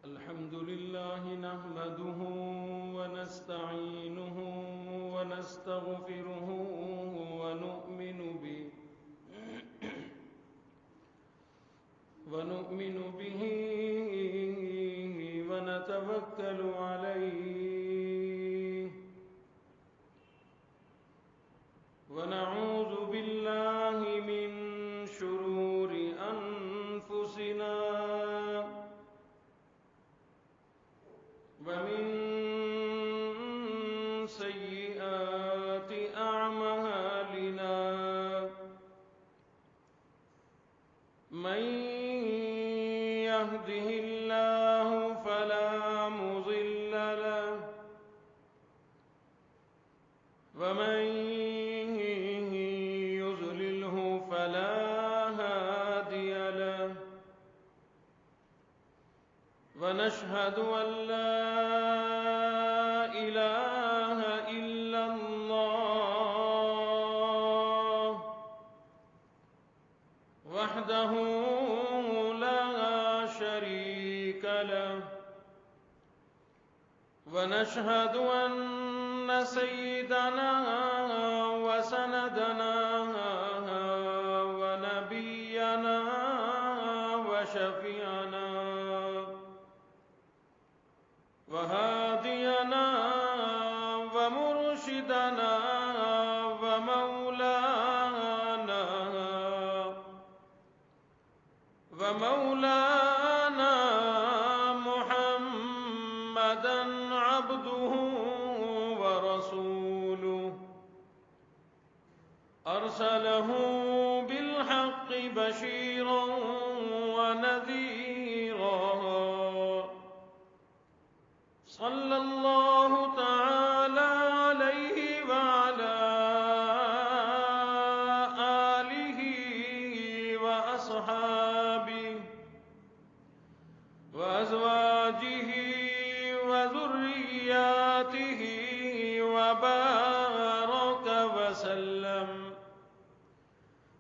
الحمد لله نحمده ونستعينه ونستغفره ونؤمن به ونتوكل عليه ونعوذ بالله من شرور أنفسنا ومن سيئات أعمالنا من يهده الله فلا مضل له ومن يضلله فلا هادي له ونشهد أن لا إله إلا الله وحده لا شريك له ونشهد أن سيدنا وسندنا ونبينا وشفيعنا وهادينا ومرشدنا ومولانا محمدا عبده ورسوله أرسله بالحق بشيرا ونذيرا صلى الله تعالى عليه وعلى آله وأصحابه وأزواجه وذرياته وبارك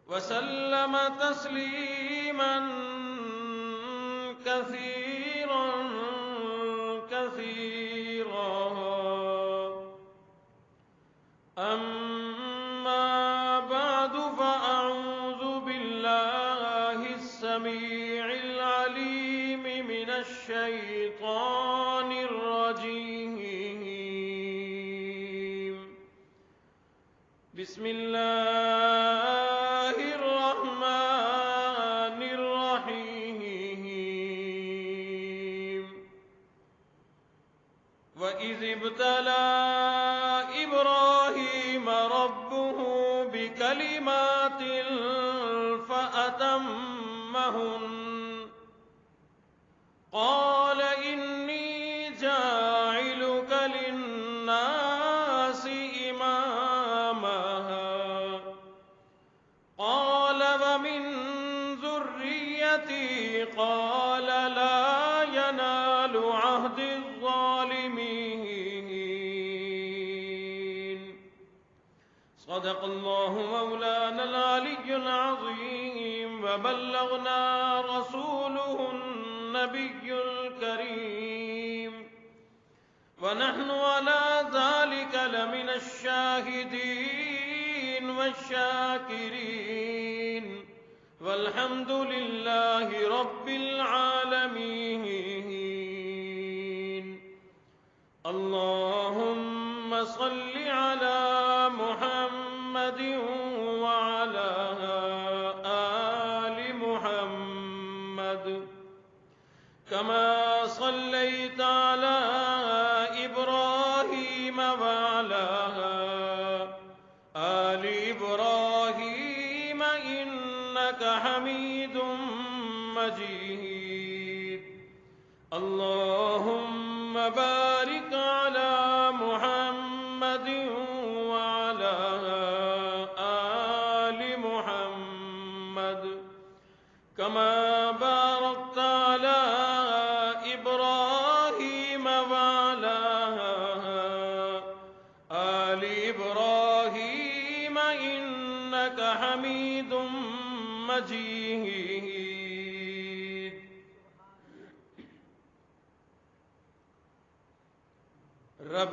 وسلم تسليما كثيرا أما بعد فأعوذ بالله السميع العليم من الشيطان الرجيم بسم الله الرحمن الرحيم وإذ ابتلى إبراهيم ربه بكلمات فأتمهن قال إني جاعلك للناس إماما قال ومن ذريتي قال لا ينال عهد الظالمين صدق الله مولانا العلي العظيم وبلغنا رسوله النبي الكريم ونحن على ذلك لمن الشاهدين والشاكرين والحمد لله رب العالمين اللهم صل على محمد وعلى آل محمد كما صليت على إبراهيم وعلى آل إبراهيم إنك حميد مجيد اللهم بارك على محمد وعلى آل محمد كما باركت على إبراهيم وعلى آل إبراهيم إنك حميد مجيد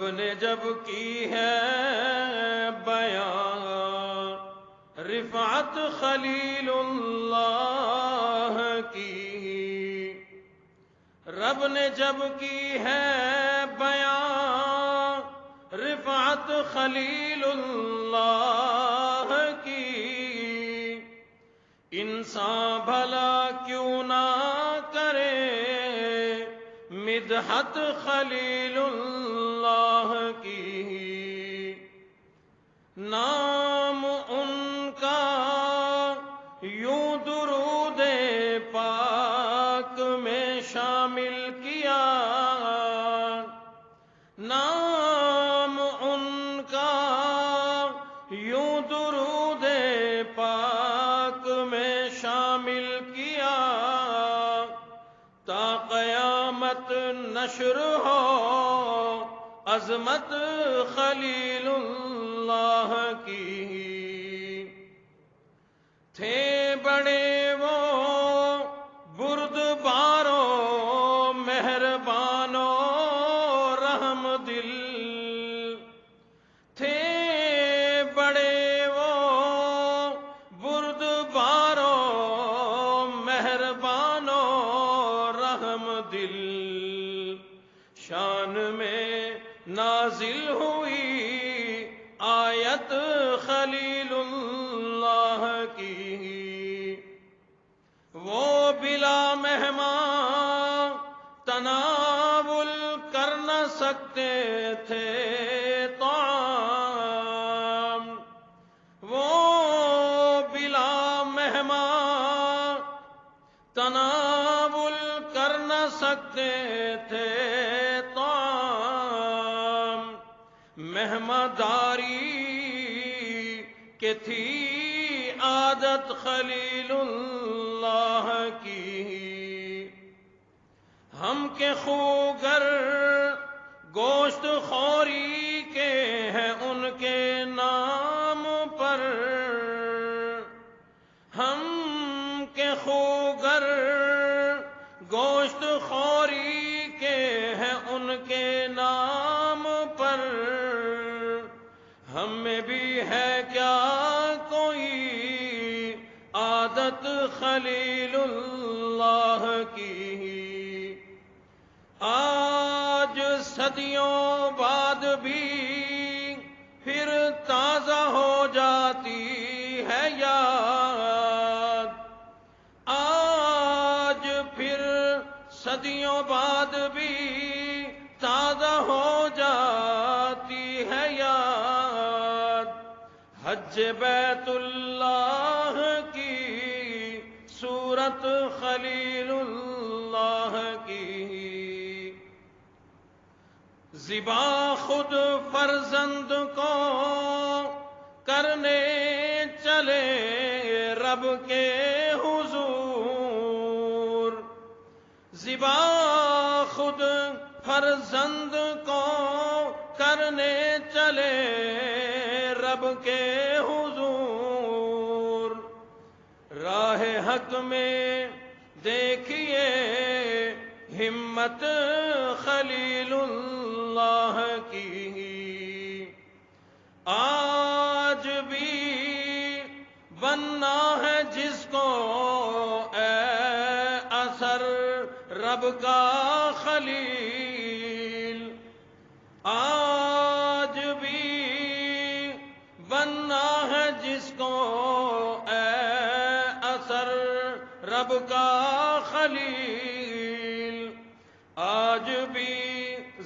رب نے جب کی ہے بیان رفعت خلیل اللہ کی، رب نے جب کی ہے بیان رفعت خلیل اللہ کی، انسان بھلا کیوں نہ کرے مدحت خلیل اللہ کی، نام ان کا یوں درود پاک میں شامل کیا، نام ان کا یوں درود پاک میں شامل کیا، تا قیامت نشر ہو عظمت خلیل اللہ کی، تھے بڑے وہ بردبارو مہربانو رحم دل، تھے بڑے وہ بردبارو مہربانو رحم دل، شان میں نازل ہوئی آیت خلیل اللہ کی، وہ بلا مہمان تناول کر نہ سکتے تھے طعام، وہ بلا مہمان تناول کر نہ سکتے تھے طعام، مہمانداری کہ تھی عادت خلیل اللہ کی، ہم کے خوگر گوشت خوری کے ہیں ان کے نام پر، ہم کے خوگر گوشت خوری کے ہیں ان کے نام پر، ہم میں بھی ہے کیا کوئی عادت خلیل اللہ کی، آج صدیوں بعد بھی پھر تازہ ہو جاتی ہے یاد، آج پھر صدیوں بعد بھی تازہ ہو جاتی ہے یاد، حج بیت اللہ کی صورت خلیل اللہ کی، ذبح خود فرزند کو کرنے چلے رب کے حضور، ذبح خود فرزند کو کرنے چلے رب کے حضور، راہ حق میں دیکھیے ہمت خلیل اللہ کی، آج بھی بننا ہے جس کو اے اثر رب کا خلیل، آج بھی بننا ہے جس کو اے اثر رب کا خلیل، آج بھی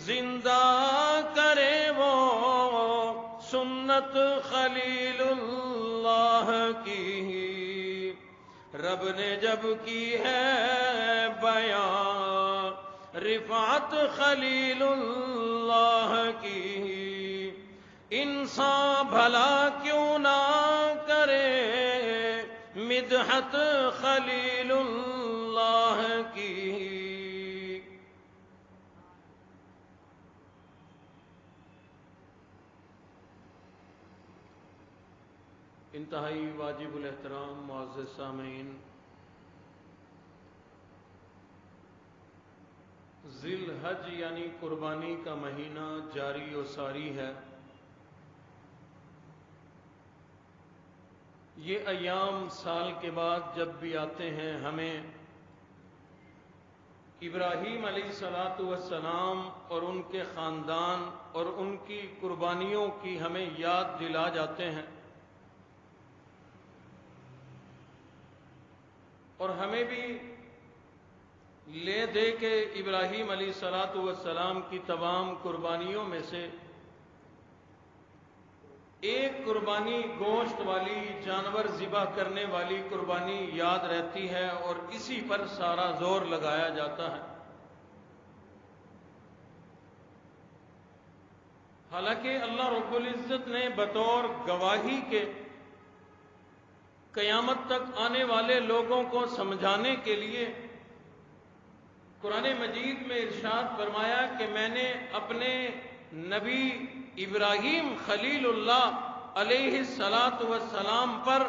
زندہ کرے وہ سنت خلیل اللہ کی، رب نے جب کی ہے بیان رفعت خلیل اللہ کی، انسان بھلا کیوں نہ کرے مدحت خلیل اللہ کی۔ انتہائی واجب الاحترام معزز سامعین، ذی الحج یعنی قربانی کا مہینہ جاری و ساری ہے۔ یہ ایام سال کے بعد جب بھی آتے ہیں ہمیں ابراہیم علیہ الصلوۃ والسلام اور ان کے خاندان اور ان کی قربانیوں کی ہمیں یاد دلا جاتے ہیں، اور ہمیں بھی لے دے کے ابراہیم علیہ الصلوۃ والسلام کی تمام قربانیوں میں سے ایک قربانی گوشت والی، جانور ذبح کرنے والی قربانی یاد رہتی ہے، اور اسی پر سارا زور لگایا جاتا ہے۔ حالانکہ اللہ رب العزت نے بطور گواہی کے قیامت تک آنے والے لوگوں کو سمجھانے کے لیے قرآن مجید میں ارشاد فرمایا کہ میں نے اپنے نبی ابراہیم خلیل اللہ علیہ الصلاۃ والسلام پر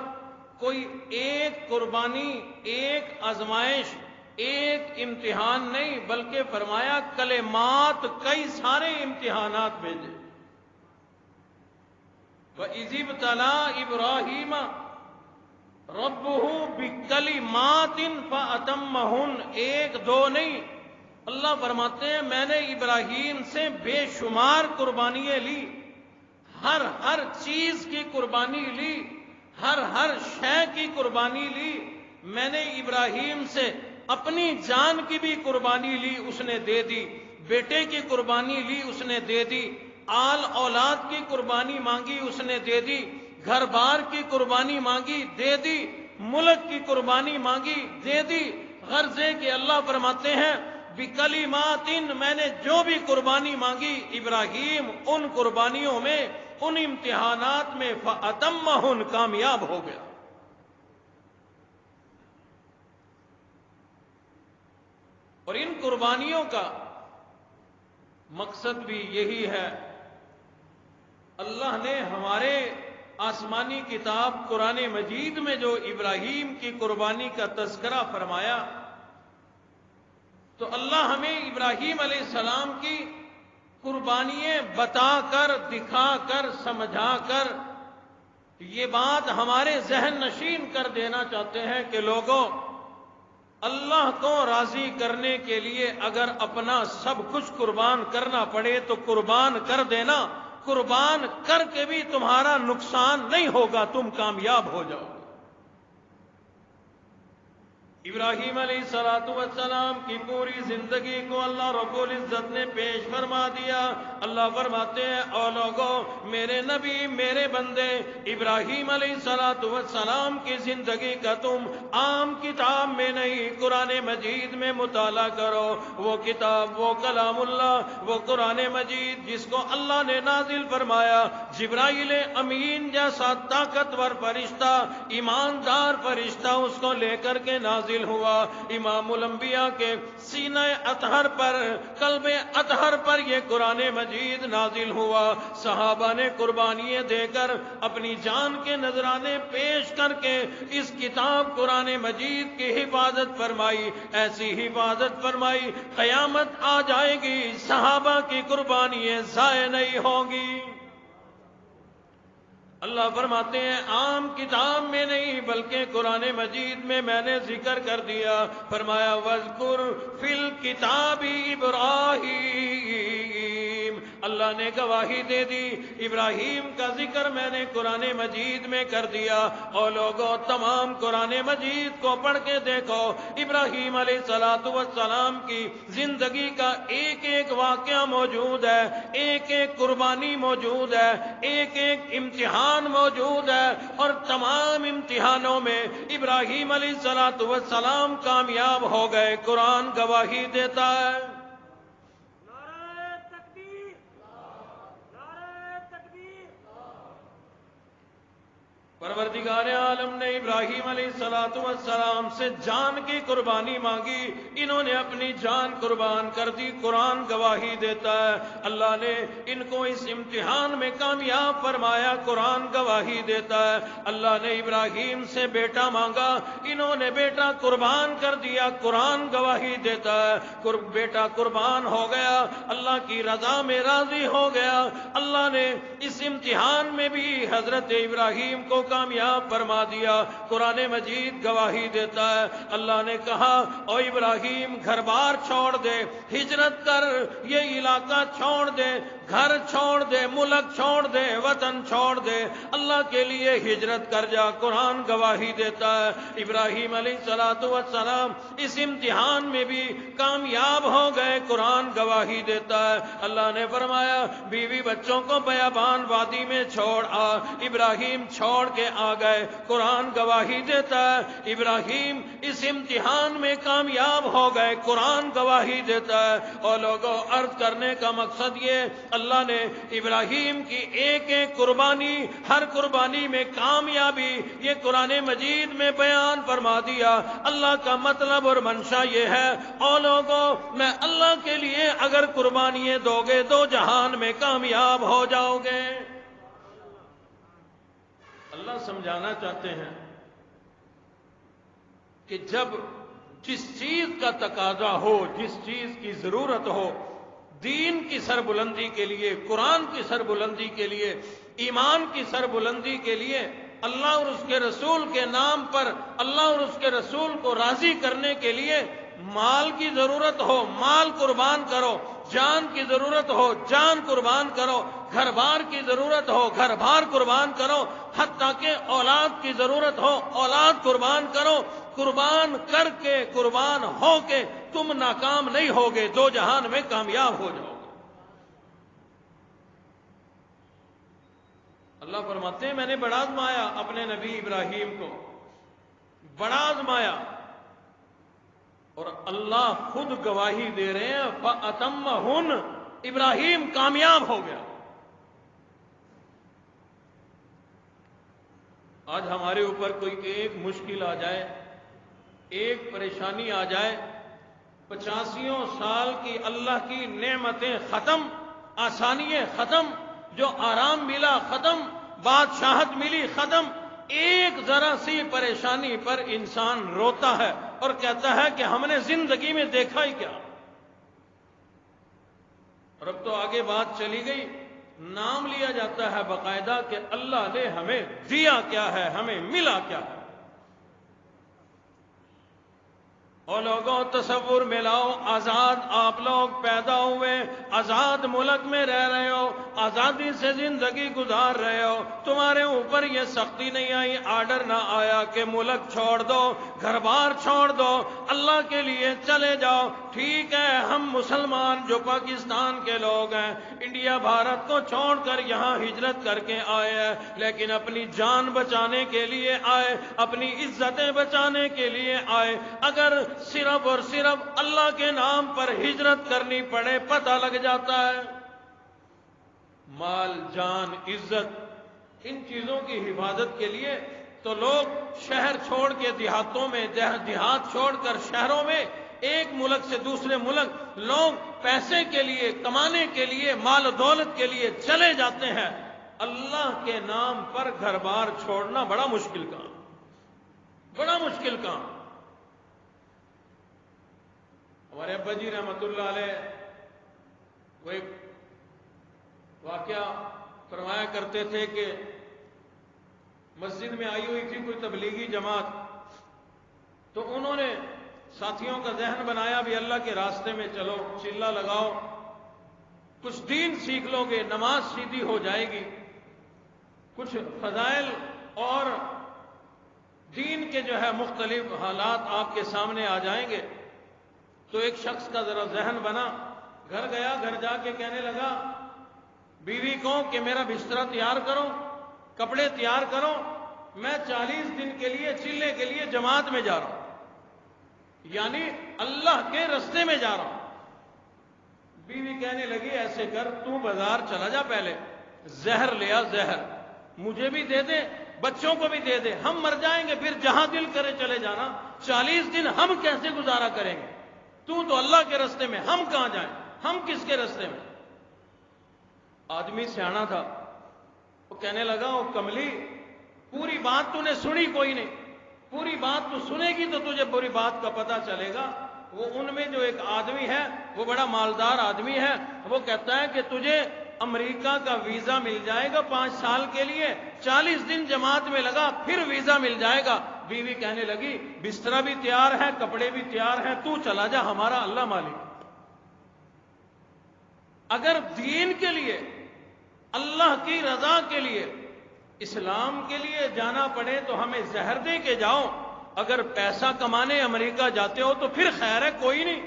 کوئی ایک قربانی، ایک آزمائش، ایک امتحان نہیں، بلکہ فرمایا کلمات، کئی سارے امتحانات بھیجے۔ وَإِذِ ابْتَلَىٰ إِبْرَاهِيمَ رَبُّهُ بِكَلِمَاتٍ فَأَتَمَّهُنَّ، ایک دو نہیں، اللہ فرماتے ہیں میں نے ابراہیم سے بے شمار قربانیاں لی، ہر چیز کی قربانی لی، ہر شے کی قربانی لی۔ میں نے ابراہیم سے اپنی جان کی بھی قربانی لی، اس نے دے دی، بیٹے کی قربانی لی، اس نے دے دی، آل اولاد کی قربانی مانگی، اس نے دے دی، گھر بار کی قربانی مانگی، دے دی، ملک کی قربانی مانگی، دے دی۔ غرض ہے کہ اللہ فرماتے ہیں بکلمات، میں نے جو بھی قربانی مانگی، ابراہیم ان قربانیوں میں، ان امتحانات میں فَأَتَمَّهُنْ، کامیاب ہو گیا۔ اور ان قربانیوں کا مقصد بھی یہی ہے، اللہ نے ہمارے آسمانی کتاب قرآن مجید میں جو ابراہیم کی قربانی کا تذکرہ فرمایا، تو اللہ ہمیں ابراہیم علیہ السلام کی قربانیاں بتا کر، دکھا کر، سمجھا کر یہ بات ہمارے ذہن نشین کر دینا چاہتے ہیں کہ لوگوں، اللہ کو راضی کرنے کے لیے اگر اپنا سب کچھ قربان کرنا پڑے تو قربان کر دینا، قربان کر کے بھی تمہارا نقصان نہیں ہوگا، تم کامیاب ہو جاؤ۔ ابراہیم علیہ الصلوۃ والسلام کی پوری زندگی کو اللہ رب العزت نے پیش فرما دیا۔ اللہ فرماتے ہیں او لوگوں، میرے نبی، میرے بندے، ابراہیم علیہ الصلوۃ والسلام کی زندگی کا تم عام کتاب میں نہیں، قرآن مجید میں مطالعہ کرو۔ وہ کتاب، وہ کلام اللہ، وہ قرآن مجید جس کو اللہ نے نازل فرمایا، جبرائیل امین جیسا طاقتور فرشتہ، ایماندار فرشتہ اس کو لے کر کے نازل ہوا، امام الانبیاء کے سینہ اطہر پر، قلب اطہر پر یہ قرآن مجید نازل ہوا۔ صحابہ نے قربانیاں دے کر، اپنی جان کے نذرانے پیش کر کے اس کتاب قرآن مجید کی حفاظت فرمائی، ایسی حفاظت فرمائی قیامت آ جائے گی، صحابہ کی قربانیاں ضائع نہیں ہوں گی۔ اللہ فرماتے ہیں عام کتاب میں نہیں بلکہ قرآن مجید میں نے ذکر کر دیا، فرمایا وَاذْكُرْ فِي الْكِتَابِ إِبْرَاهِيمَ، اللہ نے گواہی دے دی، ابراہیم کا ذکر میں نے قرآن مجید میں کر دیا۔ اور لوگوں، تمام قرآن مجید کو پڑھ کے دیکھو، ابراہیم علیہ الصلوۃ والسلام کی زندگی کا ایک ایک واقعہ موجود ہے، ایک ایک قربانی موجود ہے، ایک ایک امتحان موجود ہے، اور تمام امتحانوں میں ابراہیم علیہ الصلوۃ والسلام کامیاب ہو گئے۔ قرآن گواہی دیتا ہے۔ نعرہ تکبیر، نعرہ تکبیر۔ پروردگار عالم نے ابراہیم علیہ السلام سے جان کی قربانی مانگی، انہوں نے اپنی جان قربان کر دی۔ قرآن گواہی دیتا ہے اللہ نے ان کو اس امتحان میں کامیاب فرمایا، قرآن گواہی دیتا ہے اللہ نے ابراہیم سے بیٹا مانگا، انہوں نے بیٹا قربان کر دیا، قرآن گواہی دیتا ہے بیٹا قربان ہو گیا، اللہ کی رضا میں راضی ہو گیا۔ اللہ نے اس امتحان میں بھی حضرت ابراہیم کو کامیاب فرما دیا۔ قرآن مجید گواہی دیتا ہے اللہ نے کہا او ابراہیم گھر بار چھوڑ دے، ہجرت کر، یہ علاقہ چھوڑ دے، گھر چھوڑ دے، ملک چھوڑ دے، وطن چھوڑ دے، اللہ کے لیے ہجرت کر جا۔ قرآن گواہی دیتا ہے ابراہیم علیہ السلام اس امتحان میں بھی کامیاب ہو گئے، قرآن گواہی دیتا ہے اللہ نے فرمایا بیوی بچوں کو بیابان وادی میں چھوڑ آ، ابراہیم چھوڑ کے آ گئے، قرآن گواہی دیتا ہے ابراہیم اس امتحان میں کامیاب ہو گئے، قرآن گواہی دیتا ہے۔ اور لوگوں عرض کرنے کا مقصد یہ اللہ نے ابراہیم کی ایک ایک قربانی، ہر قربانی میں کامیابی یہ قرآن مجید میں بیان فرما دیا۔ اللہ کا مطلب اور منشا یہ ہے او لوگوں میں اللہ کے لیے اگر قربانیاں دو گے دو جہان میں کامیاب ہو جاؤ گے۔ اللہ سمجھانا چاہتے ہیں کہ جب جس چیز کا تقاضا ہو، جس چیز کی ضرورت ہو، دین کی سربلندی کے لیے، قرآن کی سربلندی کے لیے، ایمان کی سربلندی کے لیے، اللہ اور اس کے رسول کے نام پر اللہ اور اس کے رسول کو راضی کرنے کے لیے مال کی ضرورت ہو مال قربان کرو، جان کی ضرورت ہو جان قربان کرو، گھر بار کی ضرورت ہو گھر بار قربان کرو، حتیٰ کہ اولاد کی ضرورت ہو اولاد قربان کرو۔ قربان کر کے قربان ہو کے تم ناکام نہیں ہوگے، دو جہان میں کامیاب ہو جاؤ گے۔ اللہ فرماتے ہیں میں نے بڑا آزمایا اپنے نبی ابراہیم کو، بڑا آزمایا، اور اللہ خود گواہی دے رہے ہیں فَأَتَمَّهُنَّ، ابراہیم کامیاب ہو گیا۔ آج ہمارے اوپر کوئی ایک مشکل آ جائے، ایک پریشانی آ جائے، 85 سال کی اللہ کی نعمتیں ختم، آسانیاں ختم، جو آرام ملا ختم، بادشاہت ملی ختم، ایک ذرا سی پریشانی پر انسان روتا ہے اور کہتا ہے کہ ہم نے زندگی میں دیکھا ہی کیا۔ اور اب تو آگے بات چلی گئی، نام لیا جاتا ہے باقاعدہ کہ اللہ نے ہمیں دیا کیا ہے، ہمیں ملا کیا ہے۔ اور لوگوں تصور میں لاؤ، آزاد آپ لوگ پیدا ہوئے، آزاد ملک میں رہ رہے ہو، آزادی سے زندگی گزار رہے ہو، تمہارے اوپر یہ سختی نہیں آئی، آرڈر نہ آیا کہ ملک چھوڑ دو، گھر بار چھوڑ دو، اللہ کے لیے چلے جاؤ۔ ٹھیک ہے ہم مسلمان جو پاکستان کے لوگ ہیں، انڈیا بھارت کو چھوڑ کر یہاں ہجرت کر کے آئے ہیں، لیکن اپنی جان بچانے کے لیے آئے، اپنی عزتیں بچانے کے لیے آئے۔ اگر صرف اور صرف اللہ کے نام پر ہجرت کرنی پڑے، پتہ لگ جاتا ہے مال جان عزت ان چیزوں کی حفاظت کے لیے تو لوگ شہر چھوڑ کے دیہاتوں میں، دیہات چھوڑ کر شہروں میں، ایک ملک سے دوسرے ملک لوگ پیسے کے لیے، کمانے کے لیے، مال و دولت کے لیے چلے جاتے ہیں۔ اللہ کے نام پر گھر بار چھوڑنا بڑا مشکل کام، بڑا مشکل کام۔ ہمارے ابا جی رحمت اللہ علیہ وہ ایک واقعہ فرمایا کرتے تھے کہ مسجد میں آئی ہوئی تھی کوئی تبلیغی جماعت، تو انہوں نے ساتھیوں کا ذہن بنایا بھی اللہ کے راستے میں چلو، چلہ لگاؤ، کچھ دین سیکھ لو گے، نماز سیدھی ہو جائے گی، کچھ فضائل اور دین کے جو ہے مختلف حالات آپ کے سامنے آ جائیں گے۔ تو ایک شخص کا ذرا ذہن بنا، گھر گیا، گھر جا کے کہنے لگا بیوی کو کہ میرا بستر تیار کرو، کپڑے تیار کرو، میں 40 دن کے لیے چلے کے لیے جماعت میں جا رہا ہوں، یعنی اللہ کے رستے میں جا رہا ہوں۔ بیوی کہنے لگی ایسے کر، تو بازار چلا جا، پہلے زہر لیا، زہر مجھے بھی دے دے بچوں کو بھی دے دے، ہم مر جائیں گے پھر جہاں دل کرے چلے جانا، 40 دن ہم کیسے گزارا کریں گے؟ تو اللہ کے راستے میں، ہم کہاں جائیں؟ ہم کس کے راستے میں؟ آدمی سیانا تھا، وہ کہنے لگا، او کملی، پوری بات تو نے سنی کوئی نہیں، پوری بات تو سنے گی تو تجھے پوری بات کا پتہ چلے گا۔ وہ ان میں جو ایک آدمی ہے، وہ بڑا مالدار آدمی ہے، وہ کہتا ہے کہ تجھے امریکہ کا ویزا مل جائے گا 5 سال کے لیے، 40 دن جماعت میں لگا پھر ویزا مل جائے گا۔ بیوی کہنے لگی، بستر بھی تیار ہے، کپڑے بھی تیار ہیں، تو چلا جا، ہمارا اللہ مالک۔ اگر دین کے لیے، اللہ کی رضا کے لیے، اسلام کے لیے جانا پڑے تو ہمیں زہر دے کے جاؤ، اگر پیسہ کمانے امریکہ جاتے ہو تو پھر خیر ہے، کوئی نہیں۔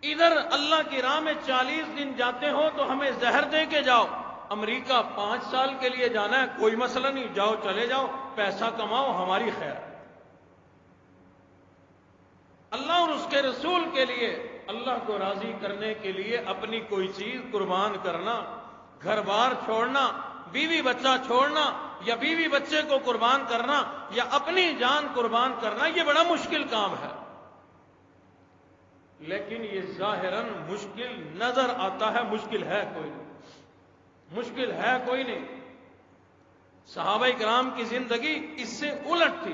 ادھر اللہ کی راہ میں 40 دن جاتے ہو تو ہمیں زہر دے کے جاؤ، امریکہ 5 سال کے لیے جانا ہے، کوئی مسئلہ نہیں، جاؤ، چلے جاؤ، پیسہ کماؤ، ہماری خیر۔ اللہ اور اس کے رسول کے لیے، اللہ کو راضی کرنے کے لیے اپنی کوئی چیز قربان کرنا، گھر بار چھوڑنا، بیوی بچہ چھوڑنا، یا بیوی بچے کو قربان کرنا، یا اپنی جان قربان کرنا، یہ بڑا مشکل کام ہے، لیکن یہ ظاہراً مشکل نظر آتا ہے، مشکل ہے کوئی نہیں، مشکل ہے کوئی نہیں۔ صحابہ کرام کی زندگی اس سے الٹ تھی،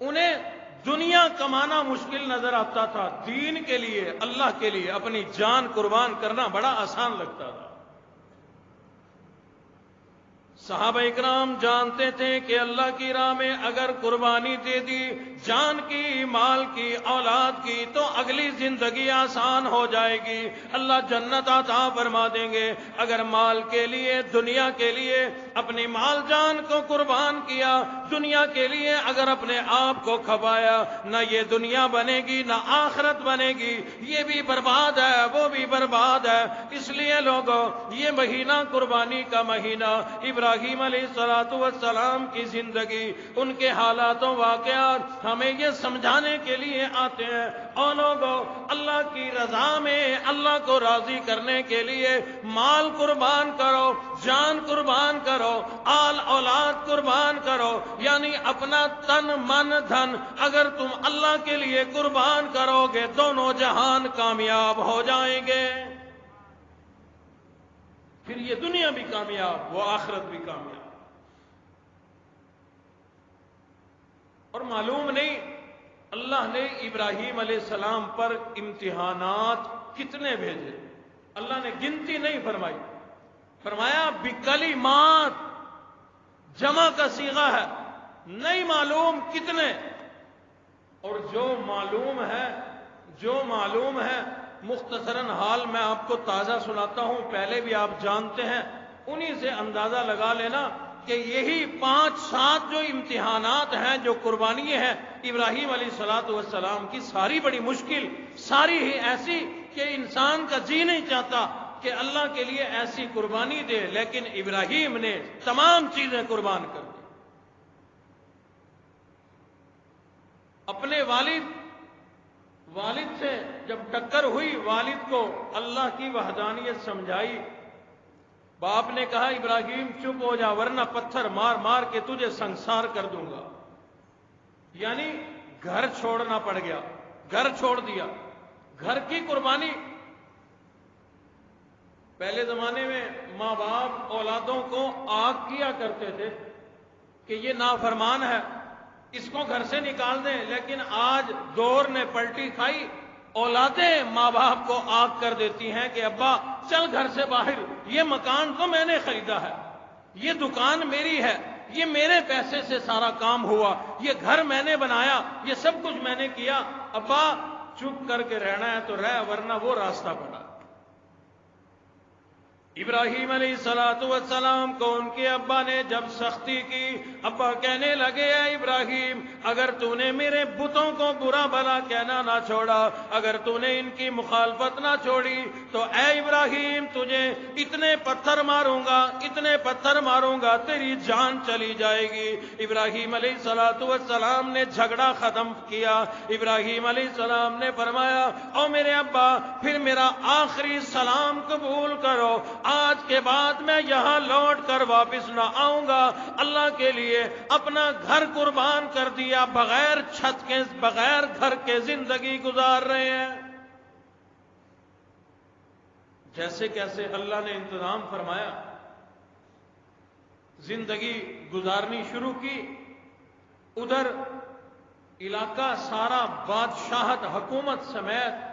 انہیں دنیا کمانا مشکل نظر آتا تھا، دین کے لیے، اللہ کے لیے اپنی جان قربان کرنا بڑا آسان لگتا تھا۔ صحابہ اکرام جانتے تھے کہ اللہ کی راہ میں اگر قربانی دے دی، جان کی، مال کی، اولاد کی، تو اگلی زندگی آسان ہو جائے گی، اللہ جنت عطا فرما دیں گے۔ اگر مال کے لیے، دنیا کے لیے اپنی مال جان کو قربان کیا، دنیا کے لیے اگر اپنے آپ کو کھپایا، نہ یہ دنیا بنے گی نہ آخرت بنے گی، یہ بھی برباد ہے، وہ بھی برباد ہے۔ اس لیے لوگوں، یہ مہینہ قربانی کا مہینہ، ابراہیم علیہ السلام کی زندگی، ان کے حالات و واقعات ہمیں یہ سمجھانے کے لیے آتے ہیں، اور لوگوں، اللہ کی رضا میں، اللہ کو راضی کرنے کے لیے مال قربان کرو، جان قربان کرو، آل اولاد قربان کرو، یعنی اپنا تن من دھن اگر تم اللہ کے لیے قربان کرو گے، دونوں جہان کامیاب ہو جائیں گے، پھر یہ دنیا بھی کامیاب، وہ آخرت بھی کامیاب۔ اور معلوم نہیں اللہ نے ابراہیم علیہ السلام پر امتحانات کتنے بھیجے، اللہ نے گنتی نہیں فرمائی، فرمایا بکلمات، جمع کا صیغہ ہے، نہیں معلوم کتنے، اور جو معلوم ہے مختصراً حال میں آپ کو تازہ سناتا ہوں، پہلے بھی آپ جانتے ہیں، انہی سے اندازہ لگا لینا کہ یہی 5-7 جو امتحانات ہیں، جو قربانی ہیں ابراہیم علیہ السلام کی، ساری بڑی مشکل، ساری ہی ایسی کہ انسان کا جی نہیں چاہتا کہ اللہ کے لیے ایسی قربانی دے، لیکن ابراہیم نے تمام چیزیں قربان کر دی۔ اپنے والد سے جب ٹکر ہوئی، والد کو اللہ کی وحدانیت سمجھائی، باپ نے کہا ابراہیم چپ ہو جا ورنہ پتھر مار مار کے تجھے سنسار کر دوں گا، یعنی گھر چھوڑنا پڑ گیا، گھر چھوڑ دیا، گھر کی قربانی۔ پہلے زمانے میں ماں باپ اولادوں کو آگ کیا کرتے تھے کہ یہ نافرمان ہے، اس کو گھر سے نکال دیں، لیکن آج دور نے پلٹی کھائی، اولادیں ماں باپ کو آگ کر دیتی ہیں کہ ابا چل گھر سے باہر، یہ مکان تو میں نے خریدا ہے، یہ دکان میری ہے، یہ میرے پیسے سے سارا کام ہوا، یہ گھر میں نے بنایا، یہ سب کچھ میں نے کیا، ابا چپ کر کے رہنا ہے تو رہ ورنہ وہ راستہ بنا۔ ابراہیم علیہ السلام کو ان کے ابا نے جب سختی کی، ابا کہنے لگے اے ابراہیم اگر تو نے میرے بتوں کو برا بھلا کہنا نہ چھوڑا، اگر تو نے ان کی مخالفت نہ چھوڑی تو اے ابراہیم تجھے اتنے پتھر ماروں گا، اتنے پتھر ماروں گا تیری جان چلی جائے گی۔ ابراہیم علیہ السلام نے جھگڑا ختم کیا، ابراہیم علیہ السلام نے فرمایا او میرے ابا پھر میرا آخری سلام قبول کرو، آج کے بعد میں یہاں لوٹ کر واپس نہ آؤں گا. اللہ کے لیے اپنا گھر قربان کر دیا, بغیر چھت کے, بغیر گھر کے زندگی گزار رہے ہیں. جیسے کیسے اللہ نے انتظام فرمایا, زندگی گزارنی شروع کی. ادھر علاقہ سارا بادشاہت حکومت سمیت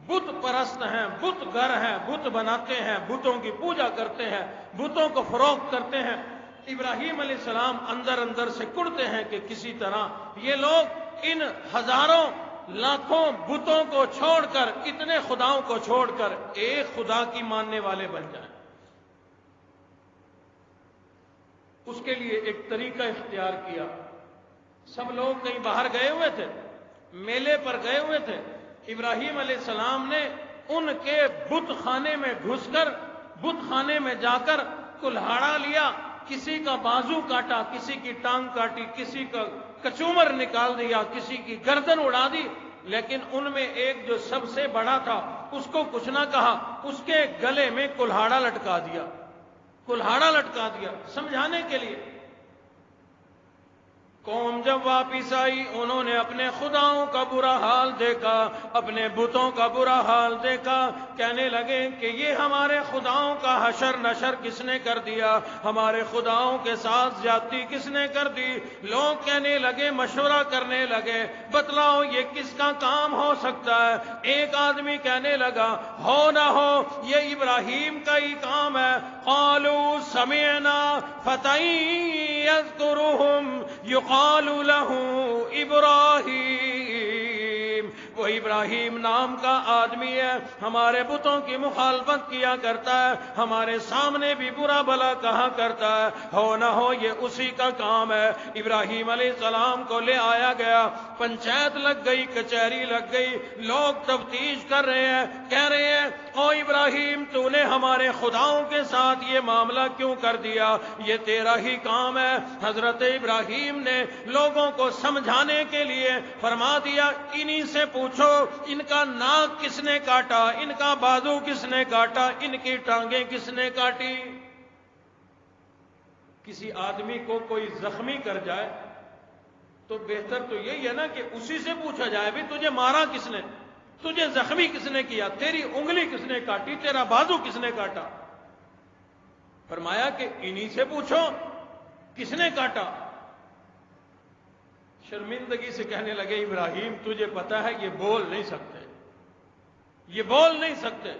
بت پرست ہیں, بت گھر ہیں, بت بناتے ہیں, بتوں کی پوجا کرتے ہیں, بتوں کو فروخت کرتے ہیں. ابراہیم علیہ السلام اندر اندر سے کڑتے ہیں کہ کسی طرح یہ لوگ ان ہزاروں لاکھوں بتوں کو چھوڑ کر, اتنے خداؤں کو چھوڑ کر ایک خدا کی ماننے والے بن جائیں. اس کے لیے ایک طریقہ اختیار کیا. سب لوگ کہیں باہر گئے ہوئے تھے, میلے پر گئے ہوئے تھے. ابراہیم علیہ السلام نے ان کے بت خانے میں گھس کر, بت خانے میں جا کر کلہاڑا لیا, کسی کا بازو کاٹا, کسی کی ٹانگ کاٹی, کسی کا کچومر نکال دیا, کسی کی گردن اڑا دی. لیکن ان میں ایک جو سب سے بڑا تھا اس کو کچھ نہ کہا, اس کے گلے میں کلہاڑا لٹکا دیا, کلہاڑا لٹکا دیا سمجھانے کے لیے. قوم جب واپس آئی انہوں نے اپنے خداؤں کا برا حال دیکھا, اپنے بتوں کا برا حال دیکھا. کہنے لگے کہ یہ ہمارے خداؤں کا حشر نشر کس نے کر دیا, ہمارے خداؤں کے ساتھ زیادتی کس نے کر دی. لوگ کہنے لگے, مشورہ کرنے لگے, بتلاؤ یہ کس کا کام ہو سکتا ہے. ایک آدمی کہنے لگا, ہو نہ ہو یہ ابراہیم کا ہی کام ہے. قالوا سمعنا فتى يذكرهم يقال له ابراہیم. وہ ابراہیم نام کا آدمی ہے, ہمارے بتوں کی مخالفت کیا کرتا ہے, ہمارے سامنے بھی برا بھلا کہا کرتا ہے. ہو نہ ہو یہ اسی کا کام ہے. ابراہیم علیہ السلام کو لے آیا گیا, پنچایت لگ گئی, کچہری لگ گئی, لوگ تفتیش کر رہے ہیں. کہہ رہے ہیں, او ابراہیم تو نے ہمارے خداؤں کے ساتھ یہ معاملہ کیوں کر دیا, یہ تیرا ہی کام ہے. حضرت ابراہیم نے لوگوں کو سمجھانے کے لیے فرما دیا, انہی سے پوچھو ان کا ناک کس نے کاٹا, ان کا بازو کس نے کاٹا, ان کی ٹانگیں کس نے کاٹی. کسی آدمی کو کوئی زخمی کر جائے تو بہتر تو یہی ہے نا کہ اسی سے پوچھا جائے, بھی تجھے مارا کس نے, تجھے زخمی کس نے کیا, تیری انگلی کس نے کاٹی, تیرا بازو کس نے کاٹا. فرمایا کہ انہی سے پوچھو کس نے کاٹا. شرمندگی سے کہنے لگے, ابراہیم تجھے پتا ہے یہ بول نہیں سکتے, یہ بول نہیں سکتے.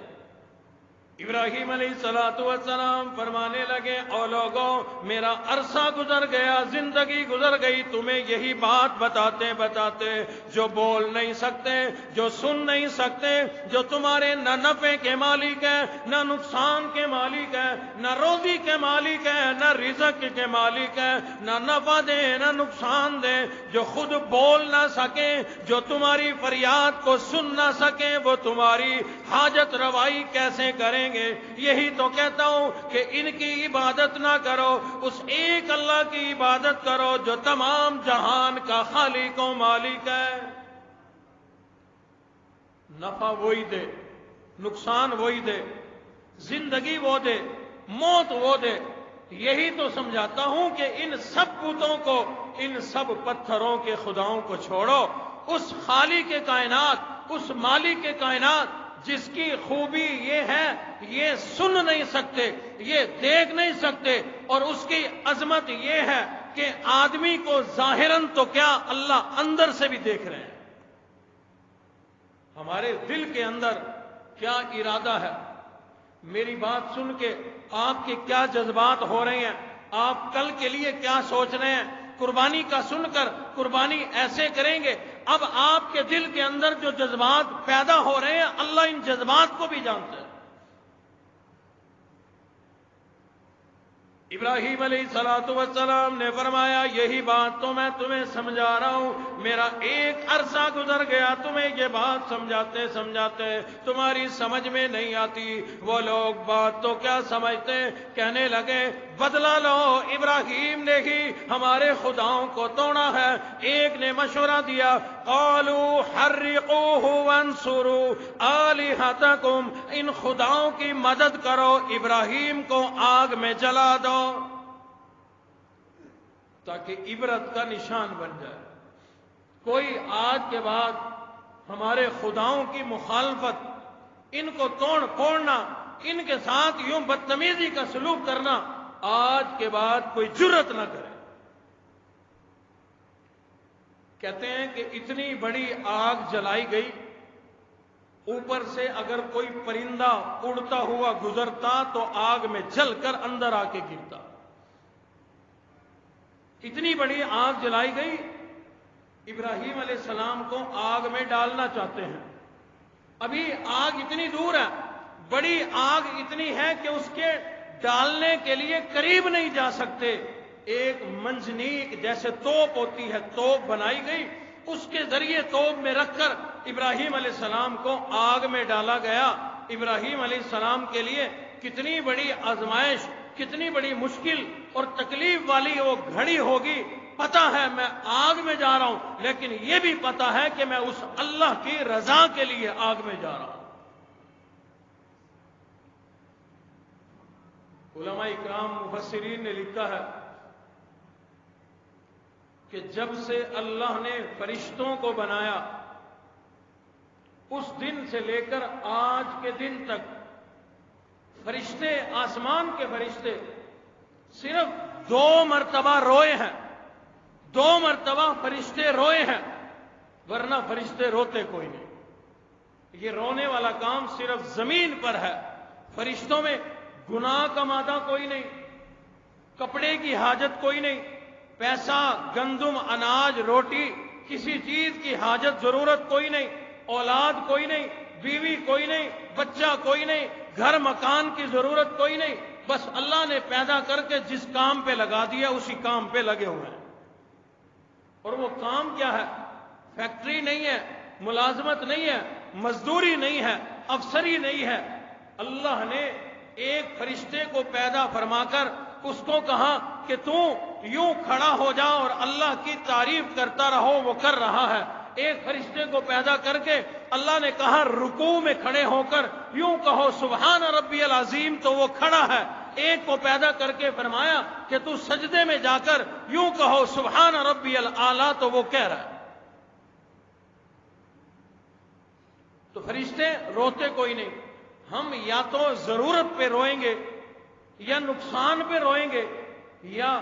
ابراہیم علیہ السلام فرمانے لگے, او لوگوں میرا عرصہ گزر گیا, زندگی گزر گئی تمہیں یہی بات بتاتے بتاتے, جو بول نہیں سکتے, جو سن نہیں سکتے, جو تمہارے نہ نفع کے مالک ہیں, نہ نقصان کے مالک ہیں, نہ روزی کے مالک ہیں, نہ رزق کے مالک ہیں, نہ نفع دیں نہ نقصان دیں, جو خود بول نہ سکیں, جو تمہاری فریاد کو سن نہ سکیں, وہ تمہاری حاجت روائی کیسے کریں گے. یہی تو کہتا ہوں کہ ان کی عبادت نہ کرو, اس ایک اللہ کی عبادت کرو جو تمام جہان کا خالق و مالک ہے. نفع وہی دے, نقصان وہی دے, زندگی وہ دے, موت وہ دے. یہی تو سمجھاتا ہوں کہ ان سب بتوں کو, ان سب پتھروں کے خداؤں کو چھوڑو, اس خالق کے کائنات, اس مالک کے کائنات جس کی خوبی یہ ہے یہ سن نہیں سکتے, یہ دیکھ نہیں سکتے, اور اس کی عظمت یہ ہے کہ آدمی کو ظاہراً تو کیا اللہ اندر سے بھی دیکھ رہے ہیں. ہمارے دل کے اندر کیا ارادہ ہے, میری بات سن کے آپ کے کیا جذبات ہو رہے ہیں, آپ کل کے لیے کیا سوچ رہے ہیں. قربانی کا سن کر قربانی ایسے کریں گے. اب آپ کے دل کے اندر جو جذبات پیدا ہو رہے ہیں اللہ ان جذبات کو بھی جانتا ہے. ابراہیم علیہ السلام نے فرمایا, یہی بات تو میں تمہیں سمجھا رہا ہوں, میرا ایک عرصہ گزر گیا تمہیں یہ بات سمجھاتے سمجھاتے تمہاری سمجھ میں نہیں آتی. وہ لوگ بات تو کیا سمجھتے, کہنے لگے بدلہ لو, ابراہیم نے ہی ہمارے خداؤں کو توڑا ہے. ایک نے مشورہ دیا, قالوا حرقوه وانصروا آلہتکم, ان خداؤں کی مدد کرو, ابراہیم کو آگ میں جلا دو تاکہ عبرت کا نشان بن جائے. کوئی آج کے بعد ہمارے خداؤں کی مخالفت, ان کو توڑ پھوڑنا, ان کے ساتھ یوں بدتمیزی کا سلوک کرنا آج کے بعد کوئی جرت نہ کرے. کہتے ہیں کہ اتنی بڑی آگ جلائی گئی, اوپر سے اگر کوئی پرندہ اڑتا ہوا گزرتا تو آگ میں جل کر اندر آ کے گرتا. اتنی بڑی آگ جلائی گئی. ابراہیم علیہ السلام کو آگ میں ڈالنا چاہتے ہیں. ابھی آگ اتنی دور ہے, بڑی آگ اتنی ہے کہ اس کے ڈالنے کے لیے قریب نہیں جا سکتے. ایک منجنیق جیسے توپ ہوتی ہے, توپ بنائی گئی, اس کے ذریعے توپ میں رکھ کر ابراہیم علیہ السلام کو آگ میں ڈالا گیا. ابراہیم علیہ السلام کے لیے کتنی بڑی آزمائش, کتنی بڑی مشکل اور تکلیف والی وہ گھڑی ہوگی. پتا ہے میں آگ میں جا رہا ہوں, لیکن یہ بھی پتا ہے کہ میں اس اللہ کی رضا کے لیے آگ میں جا رہا ہوں. علماء اکرام مفسرین نے لکھا ہے کہ جب سے اللہ نے فرشتوں کو بنایا, اس دن سے لے کر آج کے دن تک فرشتے, آسمان کے فرشتے صرف 2 مرتبہ روئے ہیں. 2 مرتبہ فرشتے روئے ہیں, ورنہ فرشتے روتے کوئی نہیں. یہ رونے والا کام صرف زمین پر ہے. فرشتوں میں گناہ کا مادہ کوئی نہیں, کپڑے کی حاجت کوئی نہیں, پیسہ, گندم, اناج, روٹی, کسی چیز کی حاجت ضرورت کوئی نہیں, اولاد کوئی نہیں, بیوی کوئی نہیں, بچہ کوئی نہیں, گھر مکان کی ضرورت کوئی نہیں. بس اللہ نے پیدا کر کے جس کام پہ لگا دیا اسی کام پہ لگے ہوئے ہیں. اور وہ کام کیا ہے؟ فیکٹری نہیں ہے, ملازمت نہیں ہے, مزدوری نہیں ہے, افسری نہیں ہے. اللہ نے ایک فرشتے کو پیدا فرما کر اس کو کہا کہ تو یوں کھڑا ہو جا اور اللہ کی تعریف کرتا رہو, وہ کر رہا ہے. ایک فرشتے کو پیدا کر کے اللہ نے کہا رکوع میں کھڑے ہو کر یوں کہو سبحان ربی العظیم, تو وہ کھڑا ہے. ایک کو پیدا کر کے فرمایا کہ تو سجدے میں جا کر یوں کہو سبحان ربی الاعلی, تو وہ کہہ رہا ہے. تو فرشتے روتے کوئی نہیں. ہم یا تو ضرورت پہ روئیں گے, یا نقصان پہ روئیں گے, یا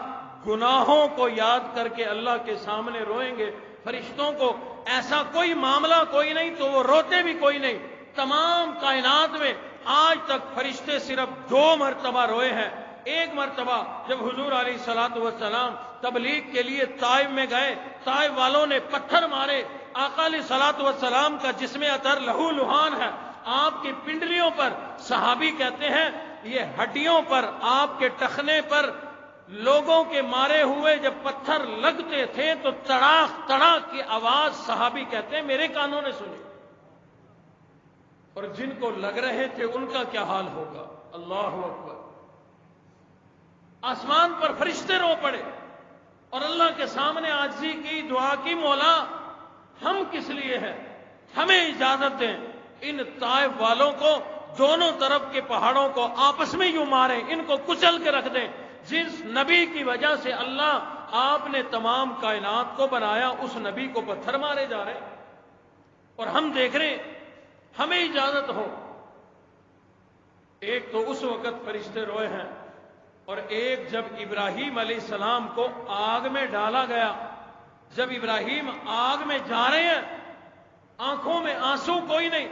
گناہوں کو یاد کر کے اللہ کے سامنے روئیں گے. فرشتوں کو ایسا کوئی معاملہ کوئی نہیں تو وہ روتے بھی کوئی نہیں. تمام کائنات میں آج تک فرشتے صرف 2 مرتبہ روئے ہیں. ایک مرتبہ جب حضور علیہ الصلوۃ والسلام تبلیغ کے لیے طائف میں گئے, طائف والوں نے پتھر مارے. آقا علیہ الصلوۃ والسلام کا جسم اطہر لہو لہان ہے, آپ کی پنڈلیوں پر, صحابی کہتے ہیں یہ ہڈیوں پر, آپ کے ٹخنے پر لوگوں کے مارے ہوئے جب پتھر لگتے تھے تو تڑاک تڑاک کی آواز صحابی کہتے ہیں میرے کانوں نے سنی. اور جن کو لگ رہے تھے ان کا کیا حال ہوگا. اللہ اکبر. آسمان پر فرشتے رو پڑے اور اللہ کے سامنے عاجزی کی, دعا کی, مولا ہم کس لیے ہیں, ہمیں اجازت دیں ان طائف والوں کو دونوں طرف کے پہاڑوں کو آپس میں یوں ماریں, ان کو کچل کے رکھ دیں. جس نبی کی وجہ سے اللہ آپ نے تمام کائنات کو بنایا, اس نبی کو پتھر مارے جا رہے اور ہم دیکھ رہے ہیں, ہمیں اجازت ہو. ایک تو اس وقت فرشتے روئے ہیں, اور ایک جب ابراہیم علیہ السلام کو آگ میں ڈالا گیا, جب ابراہیم آگ میں جا رہے ہیں, آنکھوں میں آنسو کوئی نہیں,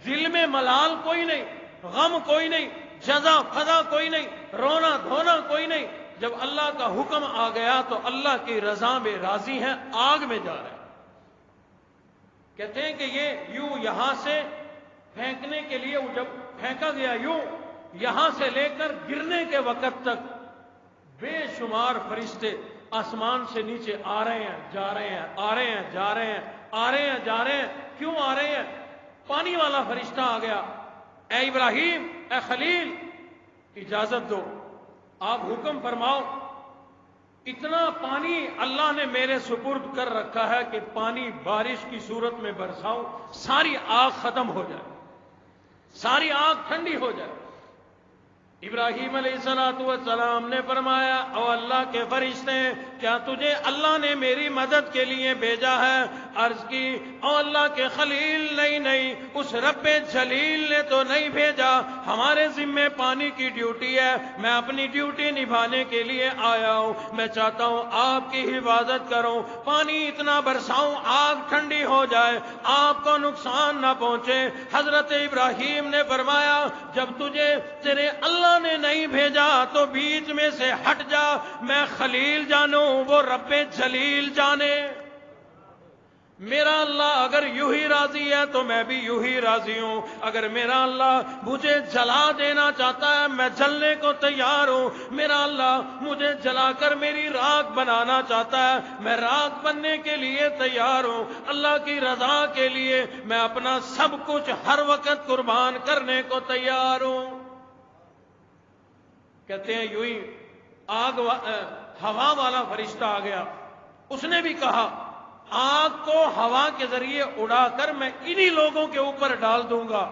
دل میں ملال کوئی نہیں, غم کوئی نہیں, جزا فضا کوئی نہیں, رونا دھونا کوئی نہیں. جب اللہ کا حکم آ گیا تو اللہ کی رضا میں راضی ہیں, آگ میں جا رہے ہیں. کہتے ہیں کہ یہ یوں یہاں سے پھینکنے کے لیے جب پھینکا گیا, یوں یہاں سے لے کر گرنے کے وقت تک بے شمار فرشتے آسمان سے نیچے آ رہے ہیں جا رہے ہیں، آ رہے ہیں جا رہے ہیں، آ رہے ہیں جا رہے ہیں۔ کیوں آ رہے ہیں؟ پانی والا فرشتہ آ گیا، اے ابراہیم، اے خلیل، اجازت دو، آپ حکم فرماؤ، اتنا پانی اللہ نے میرے سپرد کر رکھا ہے کہ پانی بارش کی صورت میں برساؤ، ساری آگ ختم ہو جائے، ساری آگ ٹھنڈی ہو جائے۔ ابراہیم علیہ السلام نے فرمایا، او اللہ کے فرشتے، کیا تجھے اللہ نے میری مدد کے لیے بھیجا ہے؟ عرض کی، او اللہ کے خلیل، نہیں نہیں، اس رب جلیل نے تو نہیں بھیجا، ہمارے ذمے پانی کی ڈیوٹی ہے، میں اپنی ڈیوٹی نبھانے کے لیے آیا ہوں، میں چاہتا ہوں آپ کی حفاظت کروں، پانی اتنا برساؤں آگ ٹھنڈی ہو جائے، آپ کو نقصان نہ پہنچے۔ حضرت ابراہیم نے فرمایا، جب تجھے تیرے اللہ نے نہیں بھیجا تو بیچ میں سے ہٹ جا، میں خلیل جانوں، وہ رب جلیل جانے۔ میرا اللہ اگر یوں ہی راضی ہے تو میں بھی یوں ہی راضی ہوں، اگر میرا اللہ مجھے جلا دینا چاہتا ہے میں جلنے کو تیار ہوں، میرا اللہ مجھے جلا کر میری راکھ بنانا چاہتا ہے میں راکھ بننے کے لیے تیار ہوں، اللہ کی رضا کے لیے میں اپنا سب کچھ ہر وقت قربان کرنے کو تیار ہوں۔ کہتے ہیں یوں ہی ہوا والا فرشتہ آ گیا، اس نے بھی کہا، آگ کو ہوا کے ذریعے اڑا کر میں انہی لوگوں کے اوپر ڈال دوں گا۔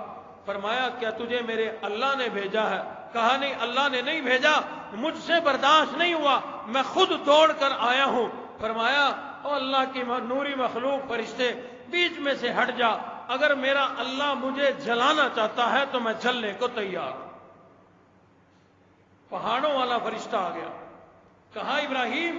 فرمایا، کیا تجھے میرے اللہ نے بھیجا ہے؟ کہا، نہیں، اللہ نے نہیں بھیجا، مجھ سے برداشت نہیں ہوا، میں خود دوڑ کر آیا ہوں۔ فرمایا، او اللہ کی نوری مخلوق فرشتے، بیچ میں سے ہٹ جا، اگر میرا اللہ مجھے جلانا چاہتا ہے تو میں جلنے کو تیار ہوں۔ پہاڑوں والا فرشتہ آ گیا، کہا، ابراہیم،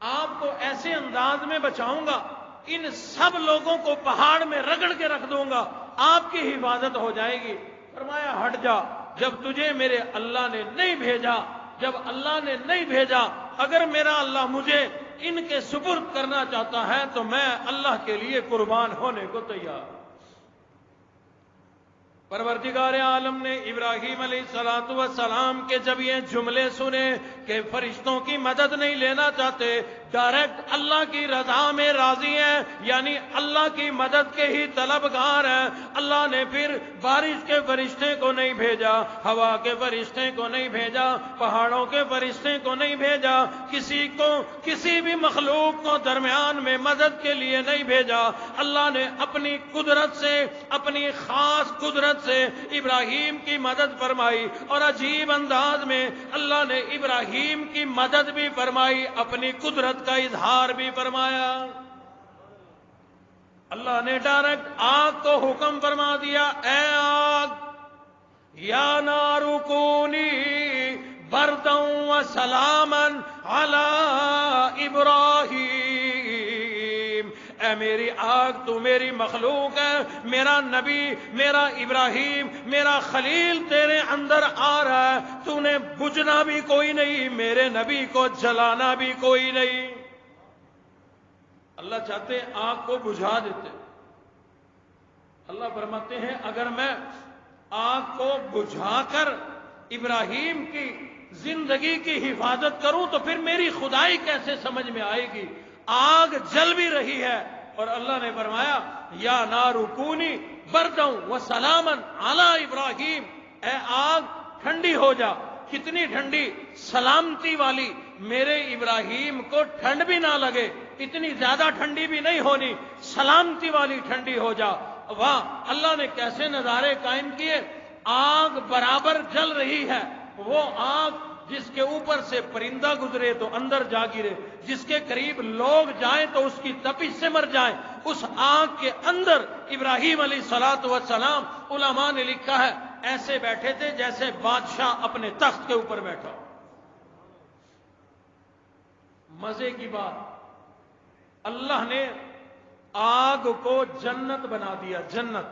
آپ کو ایسے انداز میں بچاؤں گا، ان سب لوگوں کو پہاڑ میں رگڑ کے رکھ دوں گا، آپ کی حفاظت ہو جائے گی۔ فرمایا، ہٹ جا، جب تجھے میرے اللہ نے نہیں بھیجا، جب اللہ نے نہیں بھیجا، اگر میرا اللہ مجھے ان کے سپرد کرنا چاہتا ہے تو میں اللہ کے لیے قربان ہونے کو تیار ہوں۔ پروردگار عالم نے ابراہیم علیہ السلام کے جب یہ جملے سنے کہ فرشتوں کی مدد نہیں لینا چاہتے، ڈائریکٹ اللہ کی رضا میں راضی ہیں، یعنی اللہ کی مدد کے ہی طلبگار ہیں، اللہ نے پھر بارش کے فرشتے کو نہیں بھیجا، ہوا کے فرشتے کو نہیں بھیجا، پہاڑوں کے فرشتے کو نہیں بھیجا، کسی کو، کسی بھی مخلوق کو درمیان میں مدد کے لیے نہیں بھیجا۔ اللہ نے اپنی قدرت سے، اپنی خاص قدرت سے ابراہیم کی مدد فرمائی، اور عجیب انداز میں اللہ نے ابراہیم کی مدد بھی فرمائی، اپنی قدرت کا اظہار بھی فرمایا۔ اللہ نے ڈائریکٹ آگ کو حکم فرما دیا، اے آگ، یا نار کونی بردا و سلاما علی ابراہیم، اے میری آگ، تو میری مخلوق ہے، میرا نبی، میرا ابراہیم، میرا خلیل تیرے اندر آ رہا ہے، تو نے بجھنا بھی کوئی نہیں، میرے نبی کو جلانا بھی کوئی نہیں۔ اللہ چاہتے آگ کو بجھا دیتے، اللہ فرماتے ہیں اگر میں آگ کو بجھا کر ابراہیم کی زندگی کی حفاظت کروں تو پھر میری خدائی کیسے سمجھ میں آئے گی؟ آگ جل بھی رہی ہے، اور اللہ نے فرمایا، یا نار کونی بردا و سلاما علی ابراہیم، اے آگ ٹھنڈی ہو جا۔ کتنی ٹھنڈی؟ سلامتی والی، میرے ابراہیم کو ٹھنڈ بھی نہ لگے، اتنی زیادہ ٹھنڈی بھی نہیں ہونی، سلامتی والی ٹھنڈی ہو جا۔ واہ، اللہ نے کیسے نظارے قائم کیے، آگ برابر جل رہی ہے، وہ آگ جس کے اوپر سے پرندہ گزرے تو اندر جا گرے، جس کے قریب لوگ جائیں تو اس کی تپش سے مر جائیں، اس آگ کے اندر ابراہیم علیہ السلام، علماء نے لکھا ہے ایسے بیٹھے تھے جیسے بادشاہ اپنے تخت کے اوپر بیٹھا۔ مزے کی بات، اللہ نے آگ کو جنت بنا دیا، جنت۔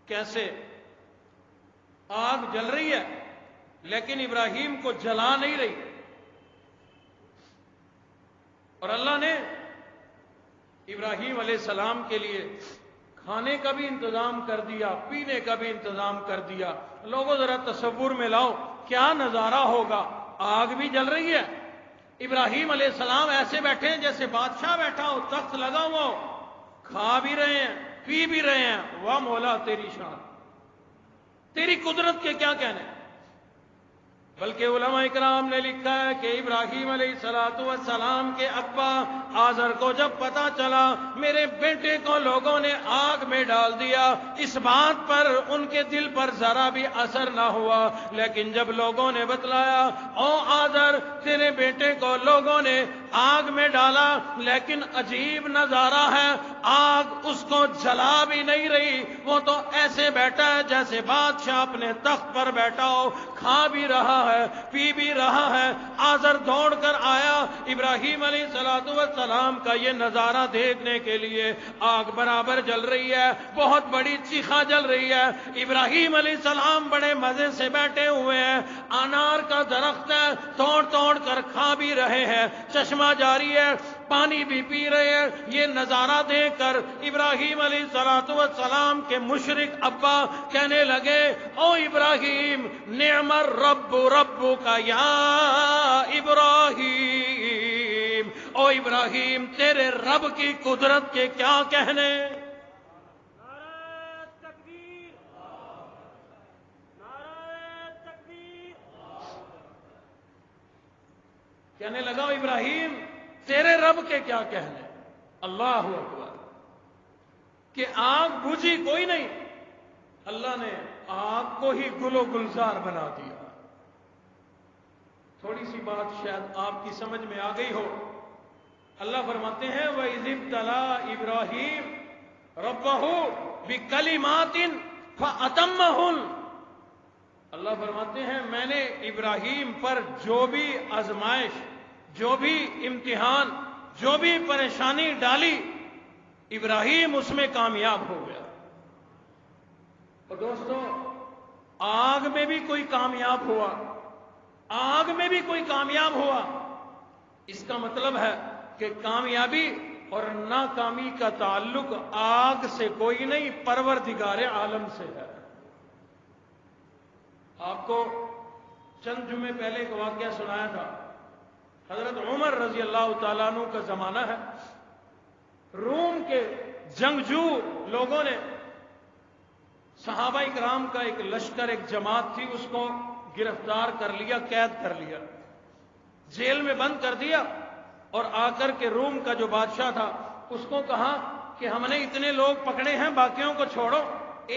کیسے؟ آگ جل رہی ہے لیکن ابراہیم کو جلا نہیں رہی، اور اللہ نے ابراہیم علیہ السلام کے لیے کھانے کا بھی انتظام کر دیا، پینے کا بھی انتظام کر دیا۔ لوگوں ذرا تصور میں لاؤ کیا نظارہ ہوگا، آگ بھی جل رہی ہے، ابراہیم علیہ السلام ایسے بیٹھے ہیں جیسے بادشاہ بیٹھا ہو، تخت لگا ہوا ہو، کھا بھی رہے ہیں پی بھی رہے ہیں. واہ مولا تیری شان، تیری قدرت کے کیا کہنے. بلکہ علماء اکرام نے لکھا ہے کہ ابراہیم علیہ السلام کے ابا آزر کو جب پتا چلا میرے بیٹے کو لوگوں نے آگ میں ڈال دیا، اس بات پر ان کے دل پر ذرا بھی اثر نہ ہوا. لیکن جب لوگوں نے بتلایا او آزر تیرے بیٹے کو لوگوں نے آگ میں ڈالا، لیکن عجیب نظارہ ہے، آگ اس کو جلا بھی نہیں رہی، وہ تو ایسے بیٹھا ہے جیسے بادشاہ اپنے تخت پر بیٹھا ہو، کھا بھی رہا ہے پی بھی رہا ہے. آزر دوڑ کر آیا ابراہیم علیہ السلام کا یہ نظارہ دیکھنے کے لیے. آگ برابر جل رہی ہے، بہت بڑی چیخا جل رہی ہے. ابراہیم علیہ السلام بڑے مزے سے بیٹھے ہوئے ہیں، انار کا درخت ہے، توڑ توڑ کر کھا بھی رہے ہیں، چشمہ جاری ہے، پانی بھی پی رہے ہیں. یہ نظارہ دیکھ کر ابراہیم علیہ السلام کے مشرک ابا کہنے لگے او ابراہیم نعم الرب ربک یا ابراہیم، او ابراہیم تیرے رب کی قدرت کے کیا کہنے. نعرہ تکبیر، نعرہ تکبیر. کہنے لگا ابراہیم تیرے رب کے کیا کہنے. اللہ اکبر. کہ آگ بجھی کوئی نہیں، اللہ نے آگ کو ہی گل و گلزار بنا دیا. تھوڑی سی بات شاید آپ کی سمجھ میں آ گئی ہو. اللہ فرماتے ہیں وَإِذِ ابْتَلَىٰ إِبْرَاهِيمُ رَبَّهُ بِكَلِمَاتٍ فَأَتَمَّهُنَّ. اللہ فرماتے ہیں میں نے ابراہیم پر جو بھی آزمائش، جو بھی امتحان، جو بھی پریشانی ڈالی، ابراہیم اس میں کامیاب ہو گیا. اور دوستو آگ میں بھی کوئی کامیاب ہوا، آگ میں بھی کوئی کامیاب ہوا، اس کا مطلب ہے کہ کامیابی اور ناکامی کا تعلق آگ سے کوئی نہیں، پروردگار عالم سے ہے. آپ کو چند جمعے پہلے ایک واقعہ سنایا تھا. حضرت عمر رضی اللہ تعالیٰ عنہ کا زمانہ ہے. روم کے جنگجو لوگوں نے صحابہ اکرام کا ایک لشکر، ایک جماعت تھی، اس کو گرفتار کر لیا، قید کر لیا، جیل میں بند کر دیا. اور آ کر کے روم کا جو بادشاہ تھا اس کو کہا کہ ہم نے اتنے لوگ پکڑے ہیں، باقیوں کو چھوڑو.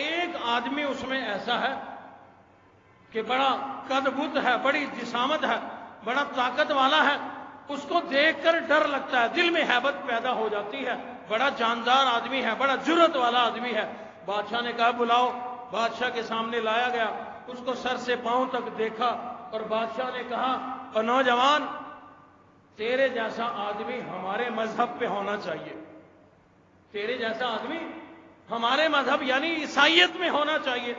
ایک آدمی اس میں ایسا ہے کہ بڑا قد بت ہے، بڑی جسامت ہے، بڑا طاقت والا ہے، اس کو دیکھ کر ڈر لگتا ہے، دل میں ہیبت پیدا ہو جاتی ہے، بڑا جاندار آدمی ہے، بڑا جرأت والا آدمی ہے. بادشاہ نے کہا بلاؤ. بادشاہ کے سامنے لایا گیا، اس کو سر سے پاؤں تک دیکھا اور بادشاہ نے کہا اور نوجوان تیرے جیسا آدمی ہمارے مذہب پہ ہونا چاہیے، تیرے جیسا آدمی ہمارے مذہب یعنی عیسائیت میں ہونا چاہیے.